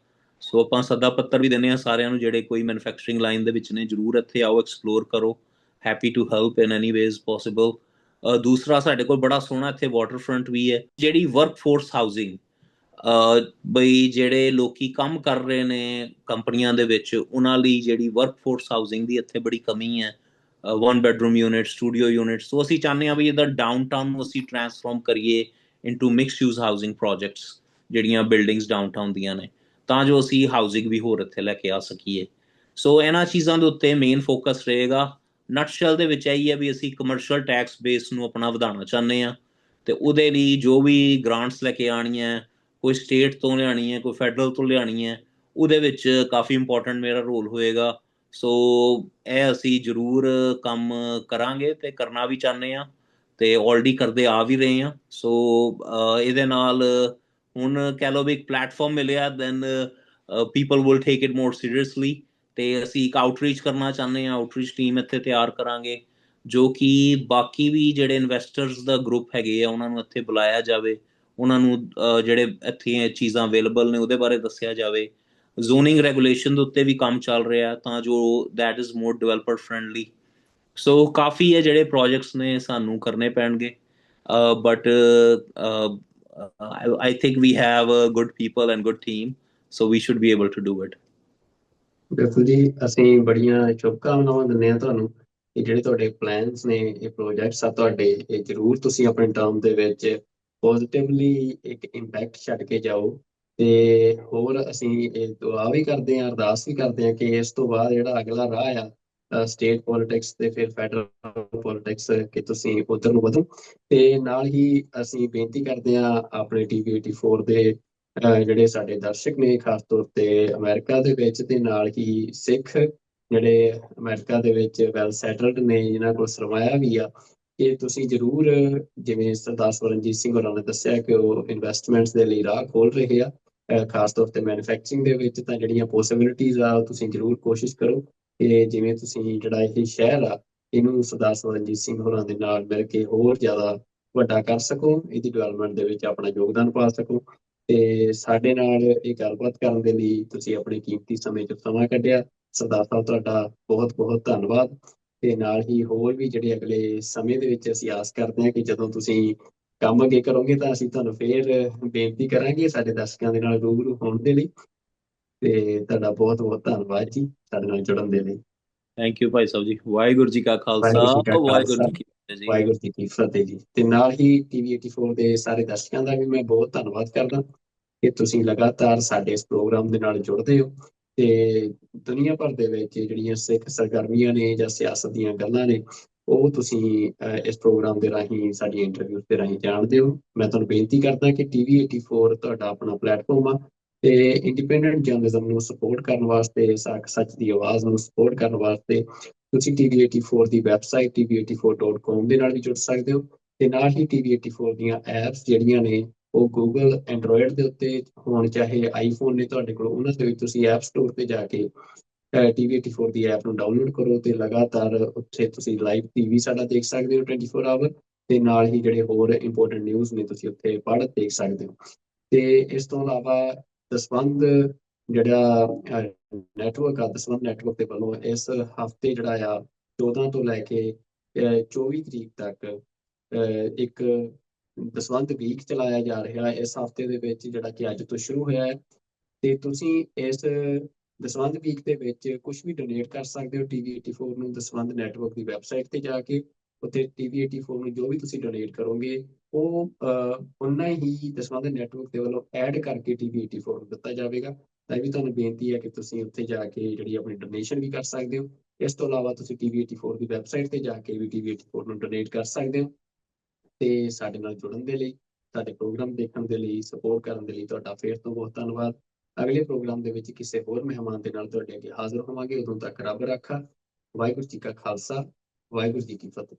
ਸੋ ਆਪਾਂ ਸੱਦਾ ਪੱਤਰ ਵੀ ਦਿੰਦੇ ਹਾਂ ਸਾਰਿਆਂ ਨੂੰ ਜਿਹੜੇ ਕੋਈ ਮੈਨੂਫੈਕਚਰਿੰਗ ਲਾਈਨ ਦੇ ਵਿੱਚ ਨੇ, ਜ਼ਰੂਰ ਇੱਥੇ ਆਓ, ਐਕਸਪਲੋਰ ਕਰੋ। Happy to help in any ways possible. ਦੂਸਰਾ, ਸਾਡੇ ਕੋਲ ਬੜਾ ਸੋਹਣਾ ਇੱਥੇ ਵਾਟਰ ਫਰੰਟ ਵੀ ਹੈ, ਜਿਹੜੀ ਵਰਕ ਫੋਰਸ ਹਾਊਸਿੰਗ, ਬਈ ਜਿਹੜੇ ਲੋਕੀ ਕੰਮ ਕਰ ਰਹੇ ਨੇ ਕੰਪਨੀਆਂ ਦੇ ਵਿੱਚ, ਉਹਨਾਂ ਲਈ ਜਿਹੜੀ ਵਰਕ ਫੋਰਸ ਹਾਊਸਿੰਗ ਦੀ ਇੱਥੇ ਬੜੀ ਕਮੀ ਹੈ। 1 ਬੈਡਰੂਮ ਯੂਨਿਟ, ਸਟੂਡੀਓ ਯੂਨਿਟ। ਸੋ ਅਸੀਂ ਚਾਹੁੰਦੇ ਹਾਂ ਵੀ ਇਹਦਾ ਡਾਊਨਟਾਊਨ ਨੂੰ ਅਸੀਂ ਟਰਾਂਸਫਾਰਮ ਕਰੀਏ into mix use housing projects, ਜਿਹੜੀਆਂ ਬਿਲਡਿੰਗਸ ਡਾਊਨਟਾਊਨ ਦੀਆਂ ਨੇ, ਤਾਂ ਜੋ ਅਸੀਂ ਹਾਊਸਿੰਗ ਵੀ ਹੋਰ ਇੱਥੇ ਲੈ ਕੇ ਆ ਸਕੀਏ। ਸੋ ਇਹਨਾਂ ਚੀਜ਼ਾਂ ਦੇ ਉੱਤੇ ਮੇਨ ਫੋਕਸ ਰਹੇਗਾ। ਨਟਸ਼ੈਲ ਦੇ ਵਿੱਚ ਇਹੀ ਹੈ ਵੀ ਅਸੀਂ ਕਮਰਸ਼ੀਅਲ ਟੈਕਸ ਬੇਸ ਨੂੰ ਆਪਣਾ ਵਧਾਉਣਾ ਚਾਹੁੰਦੇ ਹਾਂ, ਤੇ ਉਹਦੇ ਲਈ ਜੋ ਵੀ ਗ੍ਰਾਂਟਸ ਲੈ ਕੇ ਆਉਣੀਆਂ, ਕੋਈ ਸਟੇਟ ਤੋਂ ਲਿਆਉਣੀ ਹੈ, ਕੋਈ ਫੈਡਰਲ ਤੋਂ ਲਿਆਉਣੀ ਹੈ, ਉਹਦੇ ਵਿੱਚ ਕਾਫੀ ਇੰਪੋਰਟੈਂਟ ਮੇਰਾ ਰੋਲ ਹੋਏਗਾ। ਸੋ ਇਹ ਅਸੀਂ ਜ਼ਰੂਰ ਕੰਮ ਕਰਾਂਗੇ ਤੇ ਕਰਨਾ ਵੀ ਚਾਹੁੰਦੇ ਹਾਂ, ਤੇ ਆਲਰੇਡੀ ਕਰਦੇ ਆ ਵੀ ਰਹੇ ਹਾਂ। ਸੋ ਇਹਦੇ ਨਾਲ ਹੁਣ ਕਹਿ ਲਓ ਵੀ ਇੱਕ ਪਲੇਟਫਾਰਮ ਮਿਲਿਆ, then people will take it more seriously. ਤੇ ਅਸੀਂ ਇੱਕ ਆਊਟਰੀਚ ਕਰਨਾ ਚਾਹੁੰਦੇ ਹਾਂ, ਆਊਟਰੀਚ ਟੀਮ ਇੱਥੇ ਤਿਆਰ ਕਰਾਂਗੇ, ਜੋ ਕਿ ਬਾਕੀ ਵੀ ਜਿਹੜੇ ਇਨਵੈਸਟਰਸ ਦਾ ਗਰੁੱਪ ਹੈਗੇ ਆ ਉਹਨਾਂ ਨੂੰ ਇੱਥੇ ਬੁਲਾਇਆ ਜਾਵੇ, ਉਹਨਾਂ ਨੂੰ ਜਿਹੜੇ ਇੱਥੇ ਚੀਜ਼ਾਂ ਅਵੇਲੇਬਲ ਨੇ ਉਹਦੇ ਬਾਰੇ ਦੱਸਿਆ ਜਾਵੇ। ਜ਼ੋਨਿੰਗ ਰੈਗੂਲੇਸ਼ਨ ਦੇ ਉੱਤੇ ਵੀ ਕੰਮ ਚੱਲ ਰਿਹਾ, ਤਾਂ ਜੋ that is more developer friendly. So ਕਾਫੀ ਹੈ ਜਿਹੜੇ ਪ੍ਰੋਜੈਕਟਸ ਨੇ ਸਾਨੂੰ ਕਰਨੇ ਪੈਣਗੇ, but I think we have good people and good team, so we should be able to do it. ਬਿਲਕੁਲ ਜੀ, ਅਸੀਂ ਬੜੀਆਂ ਸ਼ੁਭਕਾਮਨਾਵਾਂ ਦਿੰਦੇ ਹਾਂ ਤੁਹਾਨੂੰ ਕਿ ਜਿਹੜੇ ਤੁਹਾਡੇ ਪਲਾਨਸ ਨੇ, ਇਹ ਪ੍ਰੋਜੈਕਟਸ ਆ ਤੁਹਾਡੇ, ਇਹ ਜ਼ਰੂਰ ਤੁਸੀਂ ਆਪਣੇ ਟਰਮ ਦੇ ਵਿੱਚ ਪੋਜ਼ਿਟਿਵਲੀ ਇੱਕ ਇੰਪੈਕਟ ਛੱਡ ਕੇ ਜਾਓ। ਤੇ ਹੋਰ ਅਸੀਂ ਇਹ ਦੁਆ ਵੀ ਕਰਦੇ ਹਾਂ, ਅਰਦਾਸ ਵੀ ਕਰਦੇ ਹਾਂ ਕਿ ਇਸ ਤੋਂ ਬਾਅਦ ਜਿਹੜਾ ਅਗਲਾ ਰਾਹ ਆ ਸਟੇਟ ਪੋਲਿਟਿਕਸ ਤੇ ਫਿਰ ਫੈਡਰਲ ਪੋਲਿਟਿਕਸ, ਕਿ ਤੁਸੀਂ ਉਧਰ ਨੂੰ ਵਧੋ। ਤੇ ਨਾਲ ਹੀ ਅਸੀਂ ਬੇਨਤੀ ਕਰਦੇ ਹਾਂ ਆਪਣੇ TV 84 ਦੇ ਜਿਹੜੇ ਸਾਡੇ ਦਰਸ਼ਕ ਨੇ, ਖਾਸ ਤੌਰ ਤੇ ਅਮਰੀਕਾ ਦੇ ਵਿੱਚ, ਤੇ ਨਾਲ ਹੀ ਸਿੱਖ ਜਿਹੜੇ ਅਮਰੀਕਾ ਦੇ ਵਿੱਚ ਵੈਲ ਸੈਟਲਡ ਨੇ, ਜਿਨ੍ਹਾਂ ਕੋਲ ਸਰਮਾਇਆ ਵੀ ਆ, ਕਿ ਤੁਸੀਂ ਜ਼ਰੂਰ, ਜਿਵੇਂ ਸਰਦਾਰ ਸਵਰਨਜੀਤ ਸਿੰਘ ਹੋਰਾਂ ਨੇ ਦੱਸਿਆ ਕਿ ਉਹ ਇਨਵੈਸਟਮੈਂਟਸ ਦੇ ਲਈ ਰਾਹ ਖੋਲ ਰਹੇ ਆ, ਖਾਸ ਤੌਰ ਤੇ ਮੈਨੂਫੈਕਚਰਿੰਗ ਦੇ ਵਿੱਚ, ਤਾਂ ਜਿਹੜੀਆਂ ਪੋਸੀਬਿਲਿਟੀਜ਼ ਆ ਉਹ ਤੁਸੀਂ ਜ਼ਰੂਰ ਕੋਸ਼ਿਸ਼ ਕਰੋ ਕਿ ਜਿਵੇਂ ਤੁਸੀਂ ਜਿਹੜਾ ਇਹ ਸ਼ਹਿਰ ਆ, ਇਹਨੂੰ ਸਰਦਾਰ ਸਵਰਨਜੀਤ ਸਿੰਘ ਹੋਰਾਂ ਦੇ ਨਾਲ ਮਿਲ ਕੇ ਹੋਰ ਜ਼ਿਆਦਾ ਵੱਡਾ ਕਰ ਸਕੋ, ਇਹਦੀ ਡਿਵੈਲਪਮੈਂਟ ਦੇ ਵਿੱਚ ਆਪਣਾ ਯੋਗਦਾਨ ਪਾ ਸਕੋ। ਤੇ ਸਾਡੇ ਨਾਲ ਇਹ ਗੱਲਬਾਤ ਕਰਨ ਦੇ ਲਈ ਤੁਸੀਂ ਆਪਣੇ ਕੀਮਤੀ ਸਮੇਂ 'ਚ ਸਮਾਂ ਕੱਢਿਆ, ਸਰਦਾਰ ਸਾਹਿਬ ਤੁਹਾਡਾ ਬਹੁਤ ਬਹੁਤ ਧੰਨਵਾਦ। ਤੇ ਨਾਲ ਹੀ ਹੋਰ ਵੀ ਜਿਹੜੇ ਅਗਲੇ ਸਮੇਂ ਦੇ ਵਿੱਚ ਅਸੀਂ ਆਸ ਕਰਦੇ ਹਾਂ ਕਿ ਜਦੋਂ ਤੁਸੀਂ ਕੰਮ ਅੱਗੇ ਕਰੋਗੇ ਤਾਂ ਅਸੀਂ ਤੁਹਾਨੂੰ ਫੇਰ ਬੇਨਤੀ ਕਰਾਂਗੇ ਸਾਡੇ ਦਰਸ਼ਕਾਂ ਦੇ ਨਾਲ ਰੂਬਰੂ ਹੋਣ ਦੇ ਲਈ। ਤੇ ਤੁਹਾਡਾ ਬਹੁਤ ਬਹੁਤ ਧੰਨਵਾਦ ਜੀ ਸਾਡੇ ਨਾਲ ਜੁੜਨ ਦੇ ਲਈ। Thank you Bhai Sahib ji. ਵਾਹਿਗੁਰੂ ਜੀ ਕਾ ਖਾਲਸਾ, ਵਾਹਿਗੁਰੂ ਜੀ ਕਾ ਵਾਹਿਗੁਰੂ ਖਾਲਸਾ, ਜੀ ਕੀ ਫਤਿਹ ਜੀ। ਵਾਹਿਗੁਰੂ ਜੀ ਕੀ ਫਤਿਹ ਜੀ। ਤੇ ਨਾਲ ਹੀ TV 84 ਦੇ ਸਾਰੇ ਦਰਸ਼ਕਾਂ ਦਾ ਵੀ ਮੈਂ ਬਹੁਤ ਧੰਨਵਾਦ ਕਰਦਾ ਕਿ ਤੁਸੀਂ ਲਗਾਤਾਰ ਸਾਡੇ ਇਸ ਪ੍ਰੋਗਰਾਮ ਦੇ ਨਾਲ ਜੁੜਦੇ ਹੋ, ਤੇ ਦੁਨੀਆ ਭਰ ਦੇ ਵਿੱਚ ਜਿਹੜੀਆਂ ਸਿੱਖ ਸਰਗਰਮੀਆਂ ਨੇ ਜਾਂ ਸਿਆਸਤ ਦੀਆਂ ਗੱਲਾਂ ਨੇ, ਉਹ ਤੁਸੀਂ ਇਸ ਪ੍ਰੋਗਰਾਮ ਦੇ ਰਾਹੀਂ, ਸਾਡੀਆਂ ਇੰਟਰਵਿਊ ਦੇ ਰਾਹੀਂ ਜਾਣਦੇ ਹੋ। ਮੈਂ ਤੁਹਾਨੂੰ ਬੇਨਤੀ ਕਰਦਾ ਕਿ TV 84 ਤੁਹਾਡਾ ਆਪਣਾ ਪਲੇਟਫਾਰਮ ਆ, ਤੇ ਇੰਡੀਪੈਂਡੈਂਟ ਜਰਨਲਿਜ਼ਮ ਨੂੰ ਸਪੋਰਟ ਕਰਨ ਵਾਸਤੇ, ਸੱਚ ਦੀ ਆਵਾਜ਼ ਨੂੰ ਸਪੋਰਟ ਕਰਨ ਵਾਸਤੇ ਤੁਸੀਂ TV 84 ਦੀ ਵੈਬਸਾਈਟ tv84.com ਦੇ ਨਾਲ ਵੀ ਜੁੜ ਸਕਦੇ ਹੋ। ਤੇ ਨਾਲ ਹੀ TV 84 ਦੀਆਂ ਐਪਸ ਜਿਹੜੀਆਂ ਨੇ, ਉਹ ਗੂਗਲ ਐਂਡਰੋਇਡ ਦੇ ਉੱਤੇ ਹੋਣ, ਚਾਹੇ ਆਈਫੋਨ ਨੇ ਤੁਹਾਡੇ ਕੋਲ, ਉਹਨਾਂ ਦੇ ਵਿੱਚ ਤੁਸੀਂ ਐਪ ਸਟੋਰ ਤੇ ਜਾ ਕੇ TV 84 ਦੀ ਐਪ ਨੂੰ ਡਾਊਨਲੋਡ ਕਰੋ, ਤੇ ਲਗਾਤਾਰ ਉੱਥੇ ਤੁਸੀਂ ਲਾਈਵ TV ਸਾਡਾ ਦੇਖ ਸਕਦੇ ਹੋ 24 ਆਵਰ। ਤੇ ਨਾਲ ਹੀ ਜਿਹੜੇ ਹੋਰ ਇੰਪੋਰਟੈਂਟ ਨਿਊਜ਼ ਨੇ ਤੁਸੀਂ ਉੱਥੇ ਪੜ੍ਹ ਦੇਖ ਸਕਦੇ ਹੋ। ਤੇ ਇਸ ਤੋਂ ਇਲਾਵਾ ਦਸਵੰਧ ਜਿਹੜਾ ਨੈਟਵਰਕ ਆ, ਦਸਵੰਧ ਨੈਟਵਰਕ ਦੇ ਵੱਲੋਂ ਇਸ ਹਫਤੇ ਜਿਹੜਾ ਆ 14 ਤੋਂ ਲੈ ਕੇ 24 ਤਰੀਕ ਤੱਕ ਇੱਕ ਦਸਵੰਧ ਵੀਕ ਚਲਾਇਆ ਜਾ ਰਿਹਾ ਹੈ। ਇਸ ਹਫਤੇ ਦੇ ਵਿੱਚ, ਜਿਹੜਾ ਕਿ ਅੱਜ ਤੋਂ ਸ਼ੁਰੂ ਹੋਇਆ ਹੈ, ਤੇ ਤੁਸੀਂ ਇਸ ਦਸਵੰਧ ਵੀਕ ਦੇ ਵਿੱਚ ਕੁਝ ਵੀ ਡੋਨੇਟ ਕਰ ਸਕਦੇ ਹੋ TV 84 ਨੂੰ, ਦਸਵੰਧ ਨੈਟਵਰਕ ਦੀ ਵੈਬਸਾਈਟ ਤੇ ਜਾ ਕੇ। ਉੱਥੇ TV 84 ਨੂੰ ਜੋ ਵੀ ਤੁਸੀਂ ਡੋਨੇਟ ਕਰੋਗੇ, ਉਹ ਉਨਾ ਹੀ ਦਸਵੰਧ ਨੈਟਵਰਕ ਦੇ ਵੱਲੋਂ ਐਡ ਕਰਕੇ TV 84 ਨੂੰ ਦਿੱਤਾ ਜਾਵੇਗਾ। ਤਾਂ ਇਹ ਵੀ ਤੁਹਾਨੂੰ ਬੇਨਤੀ ਹੈ ਕਿ ਤੁਸੀਂ ਉੱਥੇ ਜਾ ਕੇ ਜਿਹੜੀ ਆਪਣੀ ਡੋਨੇਸ਼ਨ ਵੀ ਕਰ ਸਕਦੇ ਹੋ। ਇਸ ਤੋਂ ਇਲਾਵਾ ਤੁਸੀਂ TV 84 ਦੀ ਵੈਬਸਾਈਟ ਤੇ ਜਾ ਕੇ ਵੀ TV 84 ਨੂੰ ਡੋਨੇਟ ਕਰ ਸਕਦੇ ਹੋ। ਤੇ ਸਾਡੇ ਨਾਲ ਜੁੜਨ ਦੇ ਲਈ, ਸਾਡੇ ਪ੍ਰੋਗਰਾਮ ਦੇਖਣ ਦੇ ਲਈ, ਸਪੋਰਟ ਕਰਨ ਦੇ ਲਈ ਤੁਹਾਡਾ ਫੇਰ ਤੋਂ ਬਹੁਤ ਧੰਨਵਾਦ। ਅਗਲੇ ਪ੍ਰੋਗਰਾਮ ਦੇ ਵਿੱਚ ਕਿਸੇ ਹੋਰ ਮਹਿਮਾਨ ਦੇ ਨਾਲ ਤੁਹਾਡੇ ਅੱਗੇ ਹਾਜ਼ਰ ਹੋਵਾਂਗੇ। ਉਦੋਂ ਤੱਕ ਰੱਬ ਰਾਖਾ। ਵਾਹਿਗੁਰੂ ਜੀ ਕਾ ਖਾਲਸਾ, ਵਾਹਿਗੁਰੂ ਜੀ ਕੀ ਫਤਿਹ।